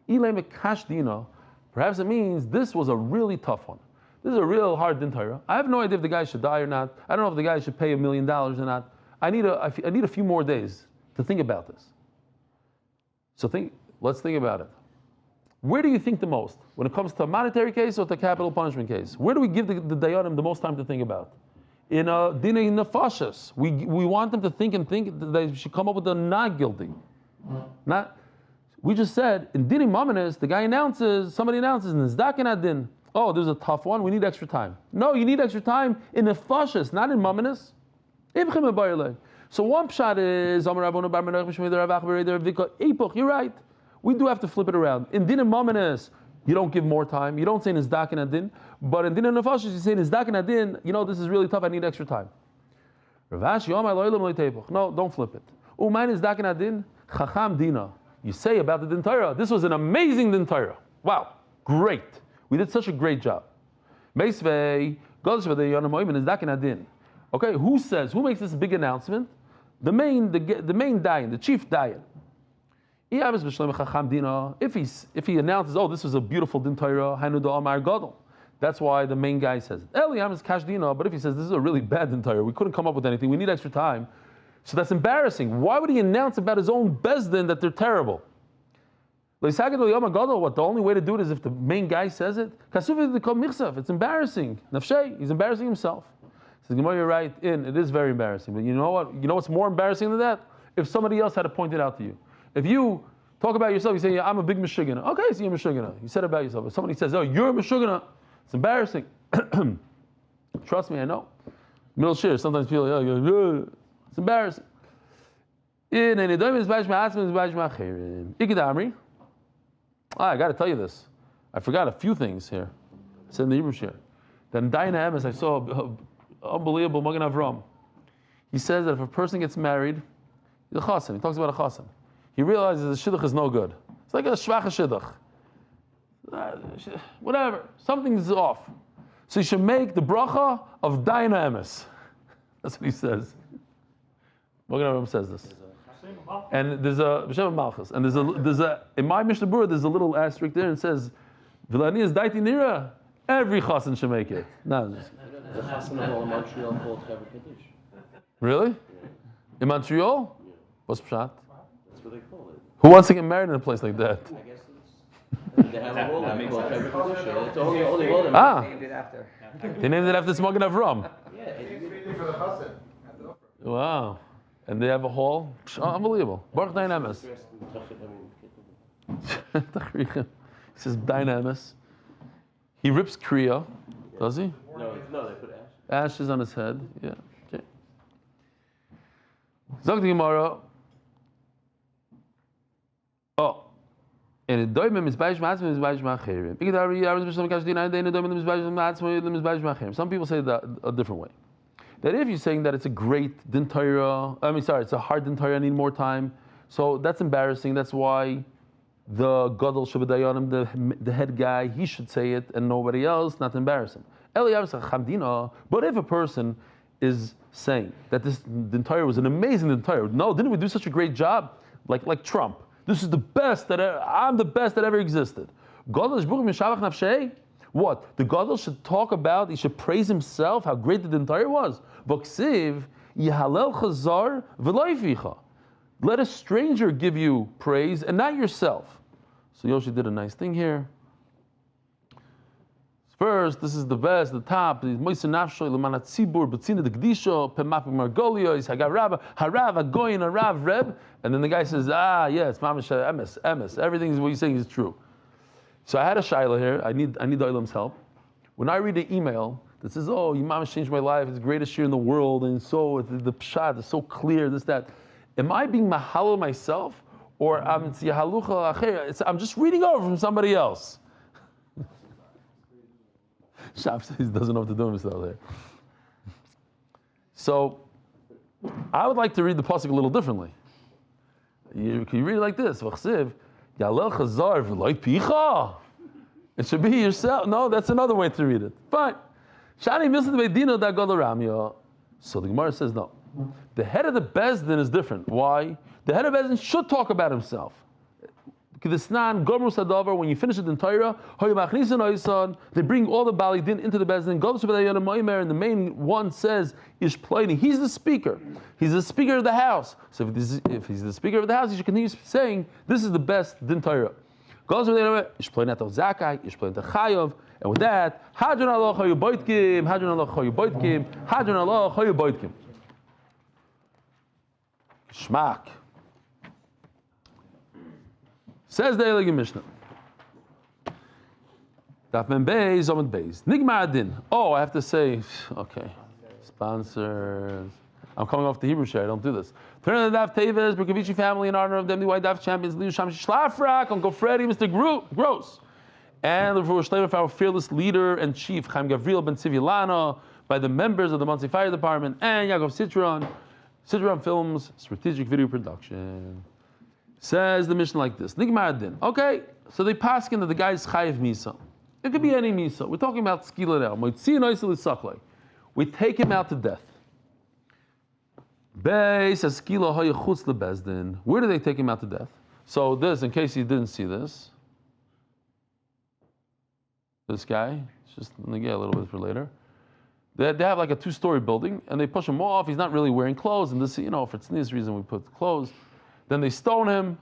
Eli mekash dina. Perhaps it means this was a really tough one. This is a real hard din Torah. I have no idea if the guy should die or not. I don't know if the guy should pay $1 million or not. I need a few more days to think about this. So let's think about it. Where do you think the most? When it comes to a monetary case or to a capital punishment case? Where do we give the dayanim the most time to think about? In a dinei nefashos. We want them to think that they should come up with a not guilty. We just said, in dinei mamanis, the guy somebody announces, nizdaken adin. Oh, there's a tough one, we need extra time. No, you need extra time in nefashos, not in mamanis. So one pshat is, you're right. We do have to flip it around. In din mamanis, you don't give more time. You don't say nizdaken adin. But in din nefashos, you say nizdaken adin. This is really tough. I need extra time. No, don't flip it. Umayin nizdaken adin chacham dina. You say about the din Torah. This was an amazing din Torah. Wow, great. We did such a great job. Okay, who makes this big announcement? The main dayan, the chief dayan. If he announces, oh, this was a beautiful din Torah, that's why the main guy says it. But if he says this is a really bad din Torah, we couldn't come up with anything, we need extra time, so that's embarrassing. Why would he announce about his own bezdin that they're terrible? What, the only way to do it is if the main guy says it? It's embarrassing. He's embarrassing himself. Says Gemara, you're right. It is very embarrassing. But you know what? You know what's more embarrassing than that? If somebody else had to point it out to you. If you talk about yourself, you say, yeah, I'm a big Meshugana. Okay, so you're a Meshugana. You said about yourself. If somebody says, oh, you're a Meshugana, it's embarrassing. Trust me, I know. Middle share, sometimes people, it's embarrassing. I got to tell you this. I forgot a few things here. I said in the Hebrew share. Then Daina Emes, I saw unbelievable Magen Avram. He says that if a person gets married, he's a chassan. He talks about a chassan. He realizes the shidduch is no good. It's like a shvacha shidduch. Whatever. Something's off. So you should make the bracha of Daina Emes. That's what he says. Magen Avram says this. And there's a B'Shem Malchus, and there's a in my Mishnah Berurah there's a little asterisk there and says Vilani is daiti nira. Every chassan should make it. No, the chassan hall in Montreal called Chaver Kaddish. Really? Yeah. In Montreal? Yeah. What's pshat? That's what they call it. Who wants to get married in a place like that? I guess they have a hall called Chaver Kaddish. It's only hall. They named it after. They named it after Magen Avram. Yeah. For the chassan. Wow. And they have a hall? Unbelievable. Baruch Dynamis. He says Dynamis. He rips Kriya, does he? No, they put ashes on his head. Yeah. Okay. Zog the Gemara. Oh. And it doimim is baish matzim is baish machirim. Some people say that a different way. That if you're saying that it's a great din Torah, it's a hard din Torah, I need more time. So that's embarrassing. That's why the gadol shabadayanim, the head guy, he should say it, and nobody else. Not embarrassing. But if a person is saying that this din Torah was an amazing din Torah, no, didn't we do such a great job? Like Trump, this is the best I'm the best that ever existed. What? The Gadol should talk about, he should praise himself, how great the din Torah was. Let a stranger give you praise and not yourself. So Yoshi did a nice thing here. First, this is the best, the top. And then the guy says, yes, Mamash Emes. Everything what you're saying is true. So I had a shaila here. I need the Olam's help. When I read an email that says, "Oh, your mama changed my life. It's the greatest year in the world," and so the pshat is so clear, this that, am I being mahalo myself, or I'm just reading over from somebody else? Shaf says he doesn't know what to do himself there. So I would like to read the pasuk a little differently. Can you read it like this? It should be yourself. No, that's another way to read it. Fine. So the Gemara says no. The head of the Bezdin is different. Why? The head of Bezdin should talk about himself. When you finish it in Torah, they bring all the Bali Din into the Bezdin, and the main one says, he's the speaker. He's the speaker of the house. So if he's the speaker of the house, he should continue saying, this is the best Din Torah. And with that, Hadran Allah Chayu Boitkim, Hadran Allah Chayu Boitkim, Hadran Allah Chayu Boitkim. Shmak. Says the Elegant Mishnah. Daf Beis, Amud Beis. Nigma Adin. Oh, I have to say, okay. Sponsors. I'm coming off the Hebrew share. I don't do this. Turn the Daf Teves, Berkovici family in honor of them, the White Daf champions, Leilui Sham Shlafrak, Uncle Freddie, Mr. Gross. And the Refuah Shlema for our fearless leader and chief, Chaim Gavriel Ben Civilano, by the members of the Monsey Fire Department, and Yaakov Citron Films, strategic video production. Says the mission like this. Nigma Adin. Okay, so they paskin that the guy is chayiv misa. It could be any misa. We're talking about skila now. We take him out to death. Beis says skila hayachutz lebezdin. Where do they take him out to death? So this, in case you didn't see this. This guy, it's just let me get a little bit for later. They have like a 2-story building, and they push him off. He's not really wearing clothes, and this, for this reason, we put clothes. Then they stone him,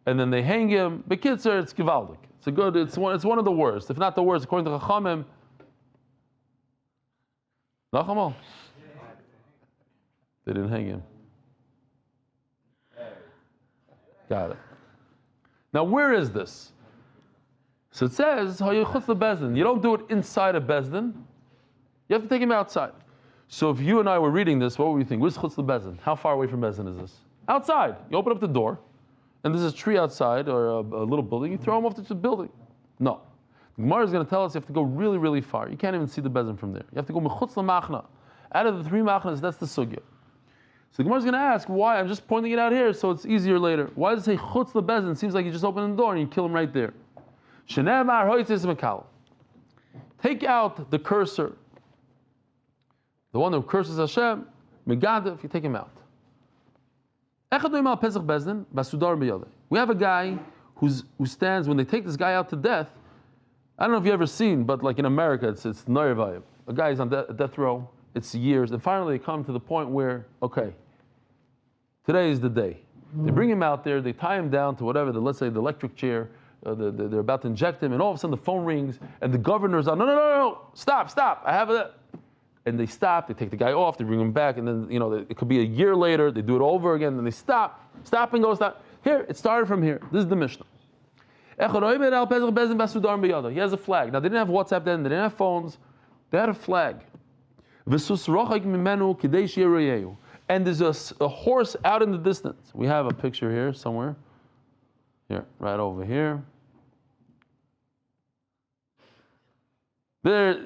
and then they hang him. Bekitzer, it's givaldik. It's one of the worst, if not the worst, according to Chachamim. Nechama. They didn't hang him. Got it. Now, where is this? So it says, you don't do it inside a bezdin. You have to take him outside. So if you and I were reading this, what would we think? Where's chutz lebezdin? How far away from bezdin is this? Outside. You open up the door, and there's a tree outside or a little building. You throw him off the building. No. The Gemara is going to tell us you have to go really, really far. You can't even see the bezdin from there. You have to go mechutz lemachna. Out of the 3 machnas, that's the sugya. So the Gemara is going to ask why. I'm just pointing it out here so it's easier later. Why does it say chutz lebezdin? It seems like you just open the door and you kill him right there. Shenemar hoitzis mekal. Take out the cursor. The one who curses Hashem, Megadav, you take him out. We have a guy who stands, when they take this guy out to death, I don't know if you've ever seen, but like in America, it's Noirvayim. A guy is on death row, it's years, and finally they come to the point where, okay, today is the day. They bring him out there, they tie him down to whatever, let's say the electric chair, they're about to inject him, and all of a sudden the phone rings, and the governor's on, no, stop, I have it. And they stop, they take the guy off, they bring him back, and then, it could be a year later, they do it over again, and they stop and go, stop. Here, it started from here. This is the Mishnah. He has a flag. Now, they didn't have WhatsApp then, they didn't have phones, they had a flag. And there's a horse out in the distance. We have a picture here somewhere. Here, right over here.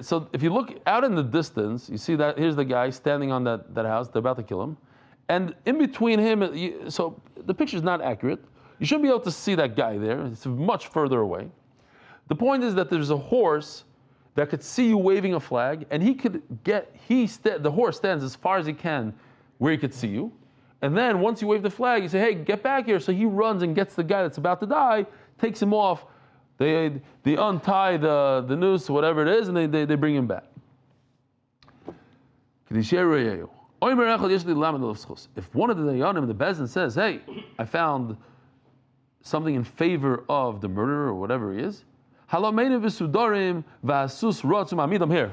So if you look out in the distance, you see that here's the guy standing on that house. They're about to kill him. And in between him, so the picture's not accurate. You shouldn't be able to see that guy there. It's much further away. The point is that there's a horse that could see you waving a flag, and the horse stands as far as he can where he could see you. And then once you wave the flag, you say, hey, get back here. So he runs and gets the guy that's about to die, takes him off. They untie the noose, whatever it is, and they bring him back. If one of the Dayanim, the Bezdin, says, hey, I found something in favor of the murderer or whatever he is, here,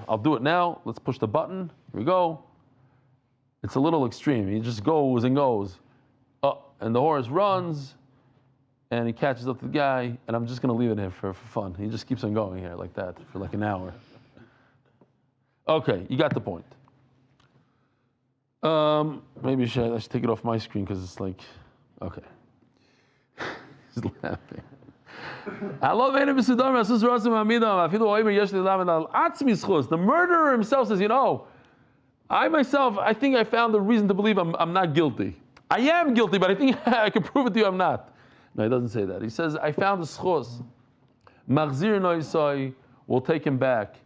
I'll do it now. Let's push the button. Here we go. It's a little extreme. He just goes and goes. And the horse runs. And he catches up to the guy, and I'm just going to leave it here for fun. He just keeps on going here like that for like an hour. Okay, you got the point. Maybe I should take it off my screen because it's like, okay. He's laughing. The murderer himself says, I myself, I think I found a reason to believe I'm not guilty. I am guilty, but I think I can prove it to you I'm not. No, he doesn't say that. He says, I found the zechus. Machzir noisai, will take him back.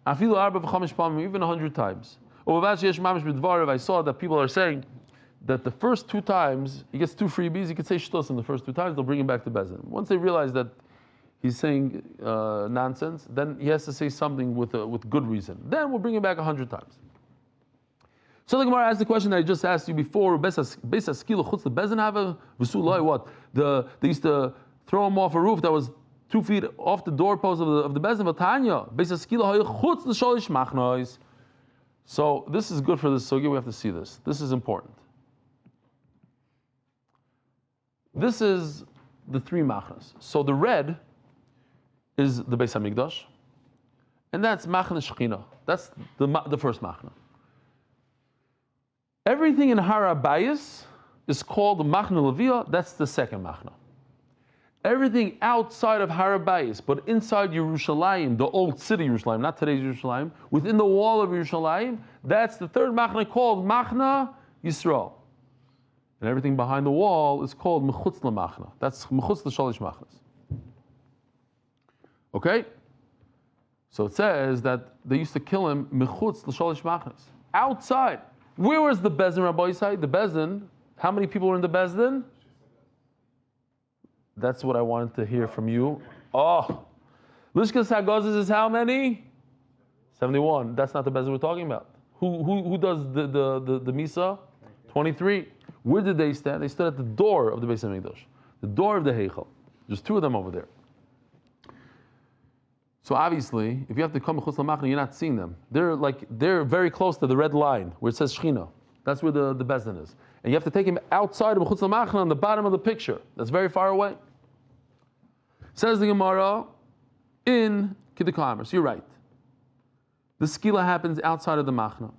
Afilu arba v'chamish pamim, even 100 times. I saw that people are saying that the first 2 times, he gets 2 freebies, he could say shtos in the first 2 times, they'll bring him back to Bezdin. Once they realize that he's saying nonsense, then he has to say something with good reason. Then we'll bring him back 100 times. So the Gemara asked the question that I just asked you before, what? They used to throw him off a roof that was 2 feet off the doorpost of the Bezdin. So this is good for this sugya. We have to see this. This is important. This is the 3 machnas. So the red is the Beis Hamikdash, and that's machna Shechina. That's the first machna. Everything in Har HaBayis is called machna Leviyah. That's the second machna. Everything outside of Har HaBayis, but inside Yerushalayim, the old city Yerushalayim, not today's Yerushalayim, within the wall of Yerushalayim, that's the third machna called machna Yisrael. And everything behind the wall is called mechutz lemachna. That's mechutz l'shalish machnas. Okay? So it says that they used to kill him mechutz l'shalish machnas. Outside. Where was the Bezdin, Rabbi Yisai? The Bezdin, how many people were in the Bezdin? That's what I wanted to hear from you. Oh, Lishkas HaGozes is how many? 71. That's not the Bezdin we're talking about. Who does the Misa? 23. Where did they stand? They stood at the door of the Beis Hamikdash, the door of the Heichal. There's 2 of them over there. So obviously, if you have to come mechutz lamachna, you're not seeing them. They're very close to the red line where it says Shechina. That's where the Bezdin is. And you have to take him outside of mechutz lamachna on the bottom of the picture. That's very far away. Says the Gemara in Kiddush. You're right. The skila happens outside of the machna.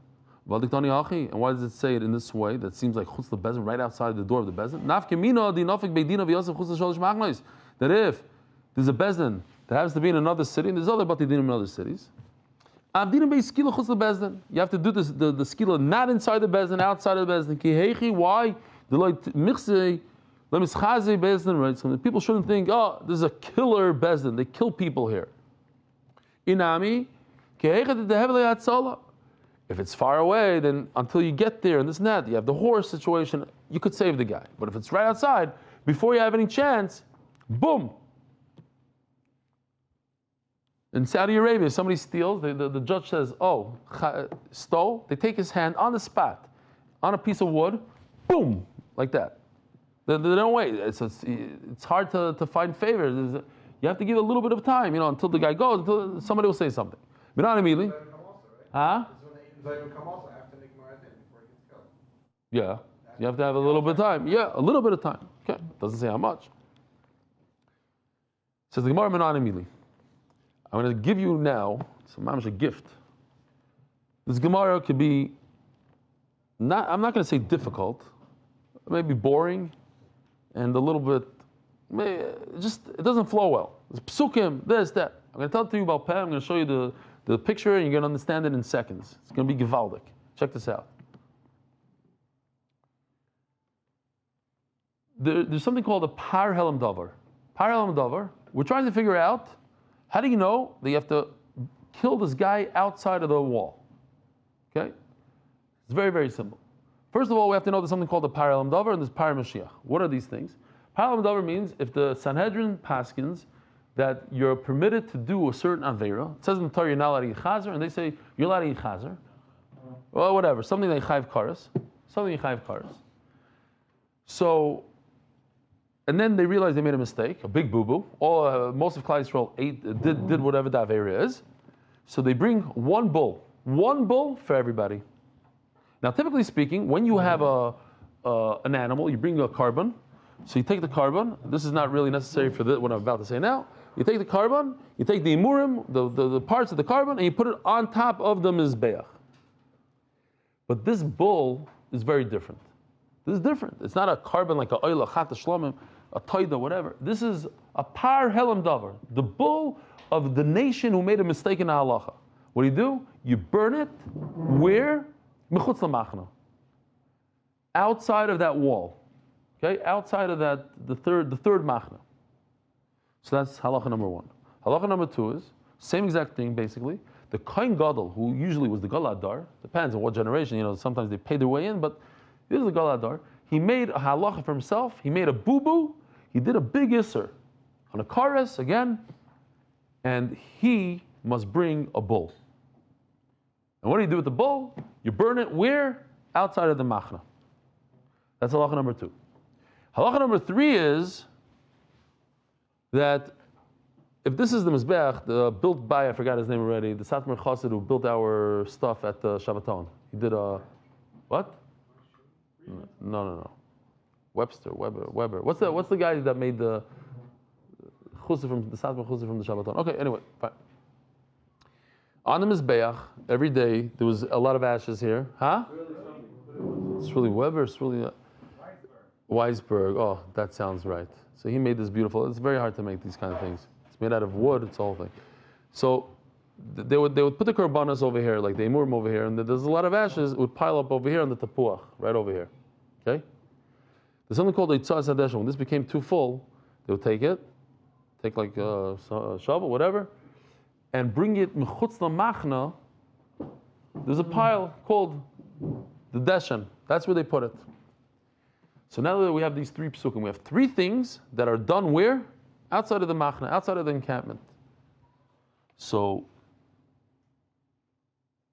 And why does it say it in this way? That seems like chutz Bezdin, right outside the door of the Bezdin. That if there's a Bezdin that happens to be in another city, and there's other batidinim in other cities, you have to do this, the skila not inside the Bezdin, outside of the Bezdin. Why? People shouldn't think, oh, there's a killer Bezdin. They kill people here. Inami, if it's far away, then until you get there and this and that, you have the horse situation, you could save the guy. But if it's right outside, before you have any chance, boom. In Saudi Arabia, somebody steals, the judge says, oh, stole. They take his hand on the spot, on a piece of wood, boom, like that. They don't wait. It's hard to find favors. You have to give a little bit of time, until the guy goes, until somebody will say something. Not immediately. Huh? Come also after before he gets killed. Yeah, you have to have a little bit of time. Yeah, a little bit of time. Okay, doesn't say how much. Says the Gemara Menon immediately. I'm going to give you now some a gift. This Gemara could be I'm not going to say difficult, maybe boring, and a little bit. It doesn't flow well. There's psukim, this, that. I'm going to tell it to you about Peh. I'm going to show you the picture, and you're going to understand it in seconds. It's going to be gewaldic. Check this out. There's something called a par helam davar. Par helam davar. We're trying to figure out, how do you know that you have to kill this guy outside of the wall? Okay? It's very, very simple. First of all, we have to know there's something called a par helam davar and there's par Mashiach. What are these things? Par helam davar means if the Sanhedrin paskins that you're permitted to do a certain avera. It says in the Torah you're not allowed to eat chazer, and they say you're allowed to eat chazer. Well, whatever, something like chayv karas. So, and then they realized they made a mistake, a big boo-boo. Most of Klal Yisrael did whatever the avera is. So they bring one bull for everybody. Now, typically speaking, when you have an animal, you bring a carbon. So you take the carbon. This is not really necessary for what I'm about to say now. You take the carbon, you take the imurim, the parts of the carbon, and you put it on top of the mizbeach. But this bull is very different. This is different. It's not a carbon like a oil, a chat, a shlomim, a toida, whatever. This is a par helam davar, the bull of the nation who made a mistake in the halacha. What do? You burn it where? Mechutz lamachna. Outside of that wall. Okay? Outside of that, the third machna. So that's halacha number 1. Halacha number 2 is, same exact thing basically. The Cohn Gadol, who usually was the Galadar, depends on what generation, sometimes they pay their way in, but this is the Galadar. He made a halacha for himself, he made a boo-boo, he did a big isser on a kares again, and he must bring a bull. And what do you do with the bull? You burn it where? Outside of the machna. That's halacha number 2. Halacha number 3 is that if this is the Mizbeach, built by, I forgot his name already, the Satmar Chassid who built our stuff at the Shabbaton. He did a, what? No. Weber. What's the guy that made the Chusser from the Satmar Chusser from the Shabbaton? Okay, anyway, fine. On the Mizbeach, every day, there was a lot of ashes here. Huh? It's really Weber, it's really Weisberg. Oh, that sounds right. So he made this beautiful, it's very hard to make these kind of things. It's made out of wood, it's the whole thing. So they would put the korbanos over here, like the emurim over here, and there's a lot of ashes, it would pile up over here on the tapuach, right over here. Okay? There's something called a tzaz hadesha. When this became too full, they would take like a shovel, whatever, and bring it mechutz lamachna. There's a pile called the deshen. That's where they put it. So now that we have these 3 psukim, we have 3 things that are done where? Outside of the machna, outside of the encampment. So,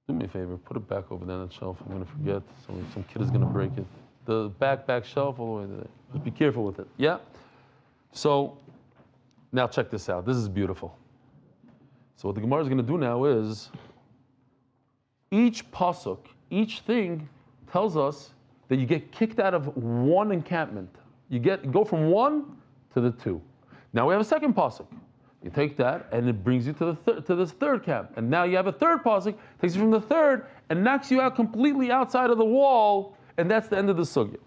do me a favor, put it back over there on that shelf. I'm going to forget. Some kid is going to break it. The back shelf all the way there. Just be careful with it. Yeah? So, now check this out. This is beautiful. So what the Gemara is going to do now is, each pasuk, each thing tells us that you get kicked out of one encampment. You go from 1 to the 2. Now we have a second pasuk. You take that and it brings you to this third camp. And now you have a third pasuk, takes you from the third and knocks you out completely outside of the wall, and that's the end of the sugya.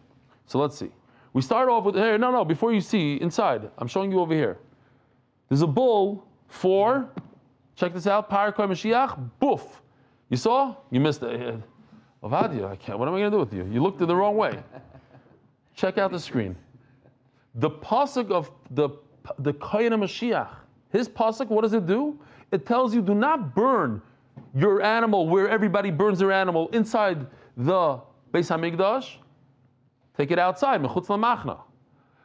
So let's see. We start off with, hey, no, before you see inside, I'm showing you over here. There's a bull for, check this out, Parakoi Mashiach, boof. You saw? You missed it. Ovadia, what am I going to do with you? You looked in the wrong way. Check out the screen. The pasuk of the Kohen Mashiach, his pasuk, what does it do? It tells you, do not burn your animal where everybody burns their animal inside the Beis HaMikdash. Take it outside, mechutz lamachna.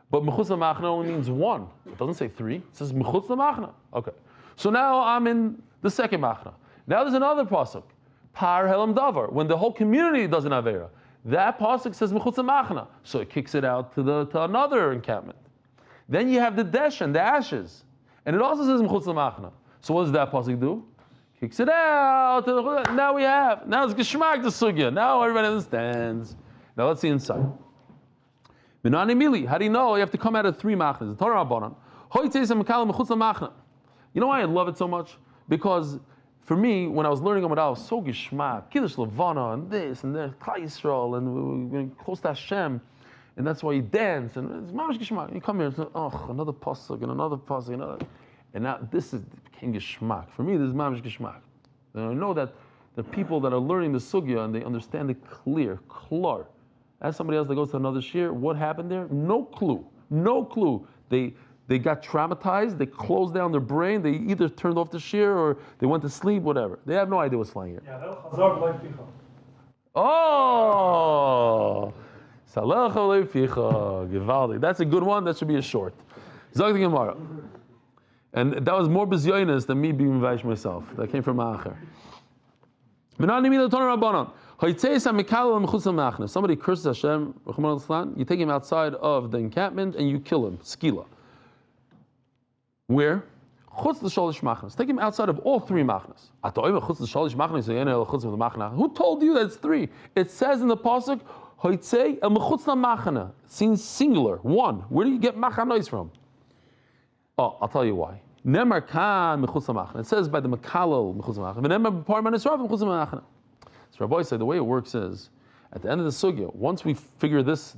But mechutz lamachna only means 1. It doesn't say 3. It says mechutz lamachna. Okay. So now I'm in the second machna. Now there's another pasuk. Par helam davar, when the whole community does an avera. That pasuk says mechutz lamachna, so it kicks it out to another encampment. Then you have the deshen, the ashes, and it also says mechutz lamachna. So what does that pasuk do? Kicks it out. Now it's geshmak the sugya. Now everybody understands. Now let's see inside. Minani mili, how do you know? You have to come out of 3 machnas. The Torah Rabbanan. You know why I love it so much? Because for me, when I was learning Amud Aleph, so geshmak, Kiddush Levana, and this, and that, Klal Yisrael, and we're close to Hashem, and that's why you dance, and it's mamash geshmak. You come here, and say, oh, another pasuk, and another pasuk, and now this became geshmak. For me, this is mamash geshmak. And I know that the people that are learning the sugya, and they understand it klar. As somebody else that goes to another shir, what happened there? No clue. They got traumatized, they closed down their brain, they either turned off the shir or they went to sleep, whatever. They have no idea what's flying here. Oh! That's a good one, that should be a short. Zog the Gemara. And that was more bezyoinus than me being vayish myself. That came from Ma'acher. Somebody curses Hashem, you take him outside of the encampment and you kill him, skila. Where? Take him outside of all 3 machnas. Who told you that it's 3? It says in the pasuk, it seems singular, 1. Where do you get machanois from? Oh, I'll tell you why. It says by the Makalal mechutz lamachna. So Rabbi said the way it works is, at the end of the sugya, once we figure this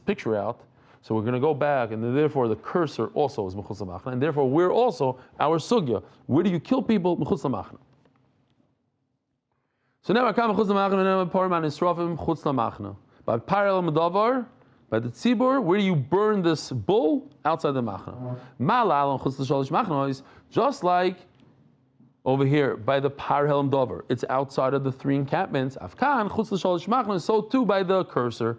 picture out, so we're going to go back, and therefore the cursor also is mechutz lamachna, and therefore we're also our sugya. Where do you kill people? Mechutz lamachna. So now, by parallel medavar, by the tzibur, where do you burn this bull? Outside the machna. Just like over here, by the parallel medavar, it's outside of the three encampments. So too by the cursor.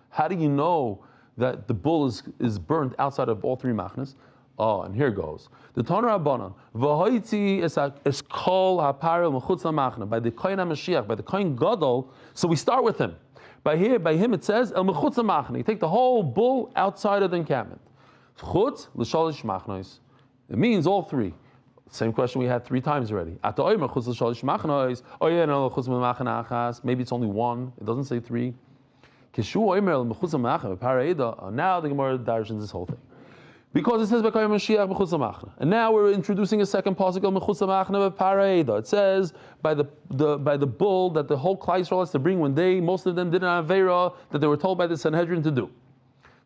How do you know that the bull is burnt outside of all three machnas? Oh, and here goes. The Torah Rabbanan, v'hoitzi es kol ha'parel mechutz lamachna, by the Cohn HaMashiach, by the Cohn Gadol. So we start with him. By him it says el mechutz lamachna. You take the whole bull outside of the encampment. Chutz l'shalish machnos. It means all three. Same question we had 3 times already. Maybe it's only one. It doesn't say 3. Now the Gemara darshans this whole thing. Because it says B'kayim Mashiach b'chutz lamachna, and now we're introducing a second pasuk of b'chutz lamachna b'para'eda. It says by the bull that the whole Klal Yisrael has to bring when most of them did an avera that they were told by the Sanhedrin to do.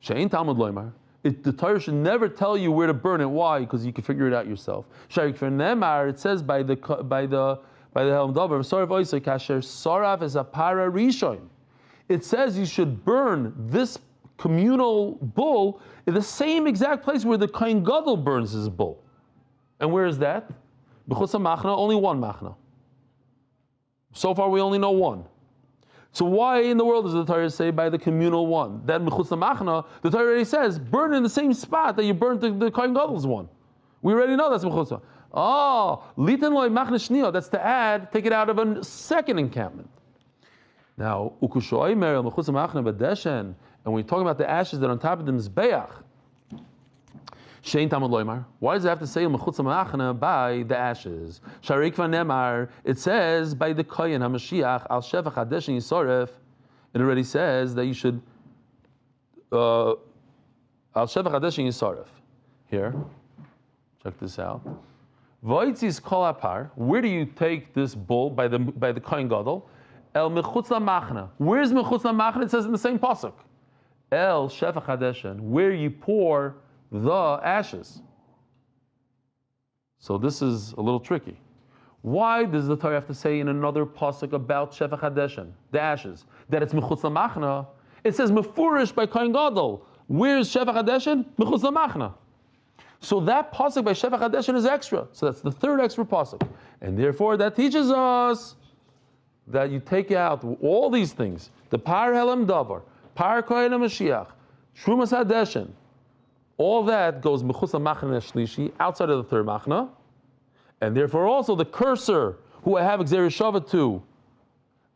She'ein Talmud loymar. The Torah should never tell you where to burn it. Why? Because you can figure it out yourself. Sharik for Nemar, it says by the Helm Dover Sorav Oisei Kasher Sorav is a para rishon. It says you should burn this communal bull in the same exact place where the Kohen Gadol burns his bull. And where is that? B'chutz machna, only one machna. So far we only know one. So why in the world does the Torah say by the communal one? Then b'chutz machna, the Torah already says burn in the same spot that you burnt the Kohen Gadol's one. We already know that's b'chutz. Oh, litan loy machna shniyah, that's to add, take it out of a second encampment. Now, ukushoy merel b'chutz machna b'deshen. And when we talk about the ashes that are on top of the mizbeach, shein tamud loymar. Why does it have to say mechutz ma'achna by the ashes? Sharik v'nemar. It says by the kohen hamashiach al shevach hadesh yisoref. It already says that you should al shevach hadesh yisoref. Here, check this out. V'oitzis kol apar. Where do you take this bull by the kohen gadol? El mechutz ma'achna. Where's mechutz ma'achna? It says in the same pasuk. El Shevach Hadeshen, where you pour the ashes. So this is a little tricky. Why does the Torah have to say in another pasuk about Shevach Hadeshen, the ashes, that it's Mechutz Lamachna? It says Mefurish by Kohen Gadol. Where's Shevach Hadeshen? Mechutz Lamachna. So that pasuk by Shevach Hadeshen is extra. So that's the third extra pasuk. And therefore that teaches us that you take out all these things, the Par Helam Davar, Par Kohen HaMashiach, Trumas Hadeshen, all that goes Mechutz HaMachna Shlishi, outside of the third Machna, and therefore also the cursor, who I have Xer Shava to,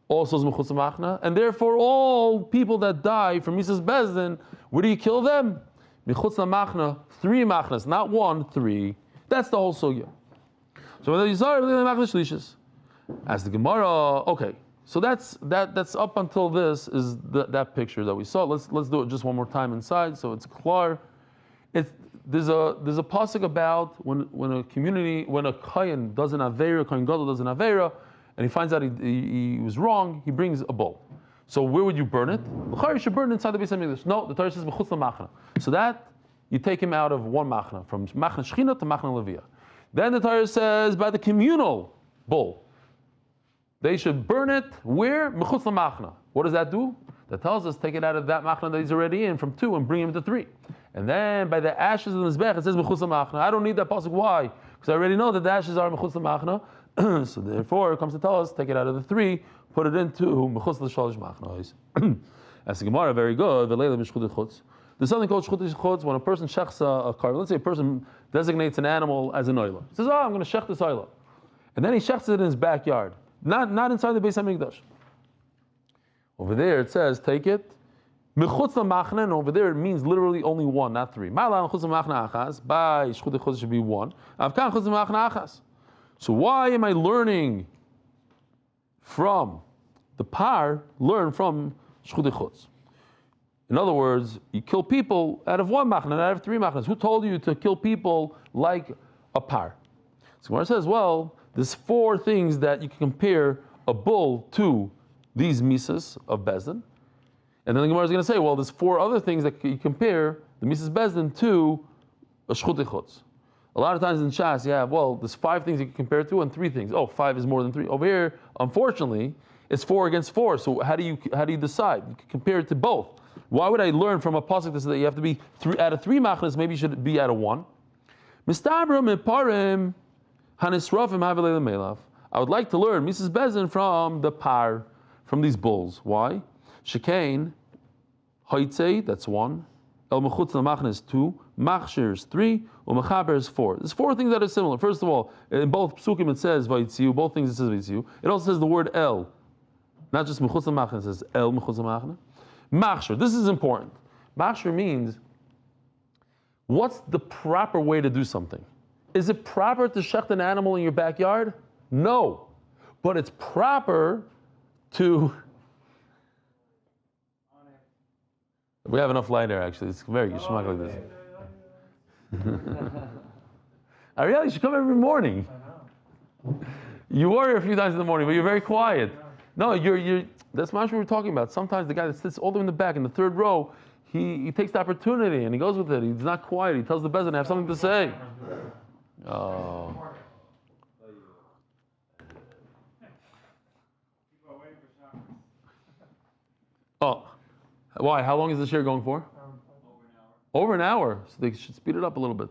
also is Mechutz HaMachna, and therefore all people that die from Mises Bezdin, where do you kill them? Mechutz HaMachna, 3 Machnas, not 1, 3. That's the whole sugya. So when the Yisrael Machna Shlishis, as the Gemara, okay. So that's up until this is that picture that we saw. Let's do it just one more time inside, so it's clear. There's a pasuk about when a kohen does an avera, kohen gadol does an avera, and he finds out he was wrong, he brings a bull. So where would you burn it? You should burn it inside the Beis Hamikdash. No, the Torah says b'chutz machna. So that you take him out of one machna, from machna shechina to machna levia. Then the Torah says by the communal bull. They should burn it where? Mechutz lamachna. What does that do? That tells us take it out of that machna that he's already in from 2 and bring him to 3. And then by the ashes of the mizbech it says mechutz lamachna. I don't need that pasuk. Why? Because I already know that the ashes are mechutz lamachna. So therefore it comes to tell us take it out of the 3, put it into mechutz l'shalish machna. As the Gemara, very good. The Leilui mishchut chutz. There's something called shchut chutz when a person shechs a carbon. Let's say a person designates an animal as an oila. He says, I'm going to shech this oila. And then he shechs it in his backyard. Not inside the Beis Hamikdash. Over there it says, take it. Mechutz lamachna, and over there it means literally only 1, not 3. Ma'ala mechutz lamachna achas. By shchut chutz should be 1. Avkan mechutz lamachna achas. So why am I learning from the par? Learn from shchut chutz. In other words, you kill people out of 1 machna, not out of 3 machnas. Who told you to kill people like a par? So Gemara says, well, there's 4 things that you can compare a bull to these misas of Bezdin. And then the Gemara is going to say, well, there's 4 other things that you compare the misas Bezdin to a shchut chutz. A lot of times in Shas, you have, well, there's 5 things you can compare it to and 3 things. Oh, 5 is more than 3. Over here, unfortunately, it's 4 against 4. So how do you decide? You can compare it to both. Why would I learn from a pasuk that says that you have to be out of 3 machnas? Maybe you should be out of 1. I would like to learn Mrs. Bezin from the par, from these bulls. Why? Shekain, Hoitze, that's 1. El Mechutz Lamachna is 2. Machshir is 3. Umechaber is 4. There's 4 things that are similar. First of all, in both psukim it says Vaitziu, both things it says Vaitziu. It also says the word El. Not just Mechutz Lamachna, it says El Mechutz Lamachna. Machshir, this is important. Machshir means, what's the proper way to do something? Is it proper to shecht an animal in your backyard? No. But it's proper to... We have enough light there, actually. It's very good. Shema like this. Ariel, you should come every morning. You were here a few times in the morning, but you're very quiet. No, you're. That's what we're talking about. Sometimes the guy that sits all the way in the back in the 3rd row, he takes the opportunity and he goes with it. He's not quiet. He tells the bezin, I have something to say. Oh. Oh. Why? How long is the share going for? Over an hour. So they should speed it up a little bit.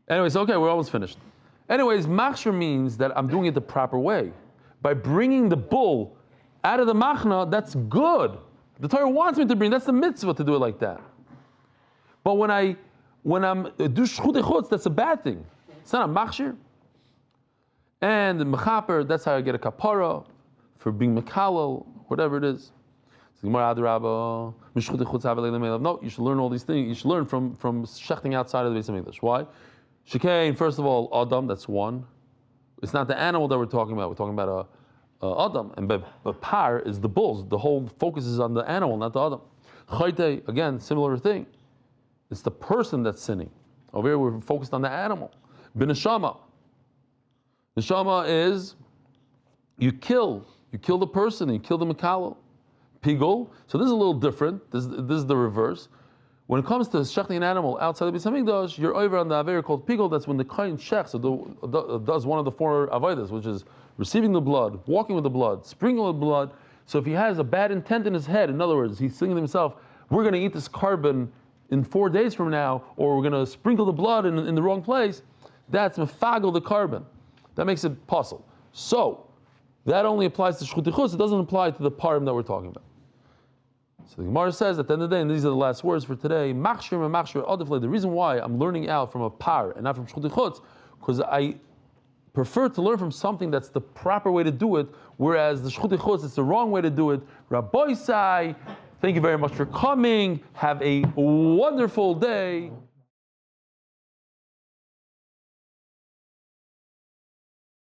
Anyways, okay, we're almost finished. Anyways, machshir means that I'm doing it the proper way. By bringing the bull out of the machna, that's good. The Torah wants me to bring, that's the mitzvah to do it like that. But when I'm do shchut echutz, that's a bad thing. It's not a machshir. And the mechaper, that's how I get a kapara for being mekalel, whatever it is. No, you should learn all these things. You should learn from shechting outside of the Beis Hamikdash. Why? Shekain, first of all, Adam, that's 1. It's not the animal that we're talking about. We're talking about Adam. And but par is the bulls. The whole focus is on the animal, not the Adam. Chayte, again, similar thing. It's the person that's sinning. Over here, we're focused on the animal. Neshama. Neshama is you kill the person, you kill the Makalo. Pigol. So this is a little different. This is the reverse. When it comes to shechting an animal outside the Beis Hamikdash, you're over on the Aveira called Pigol. That's when the Cohn shechs, does one of the 4 Avaidas, which is receiving the blood, walking with the blood, sprinkling the blood. So if he has a bad intent in his head, in other words, he's thinking to himself, we're going to eat this carbon in 4 days from now, or we're going to sprinkle the blood in the wrong place, that's mefagel the carbon. That makes it possible. So that only applies to shchut echutz. It doesn't apply to the parim that we're talking about. So the Gemara says at the end of the day, and these are the last words for today, machshir and machshir adifle. The reason why I'm learning out from a par and not from shchut echutz, because I prefer to learn from something that's the proper way to do it, whereas the shchut echutz, it's the wrong way to do it. Rabbi Sai, thank you very much for coming. Have a wonderful day.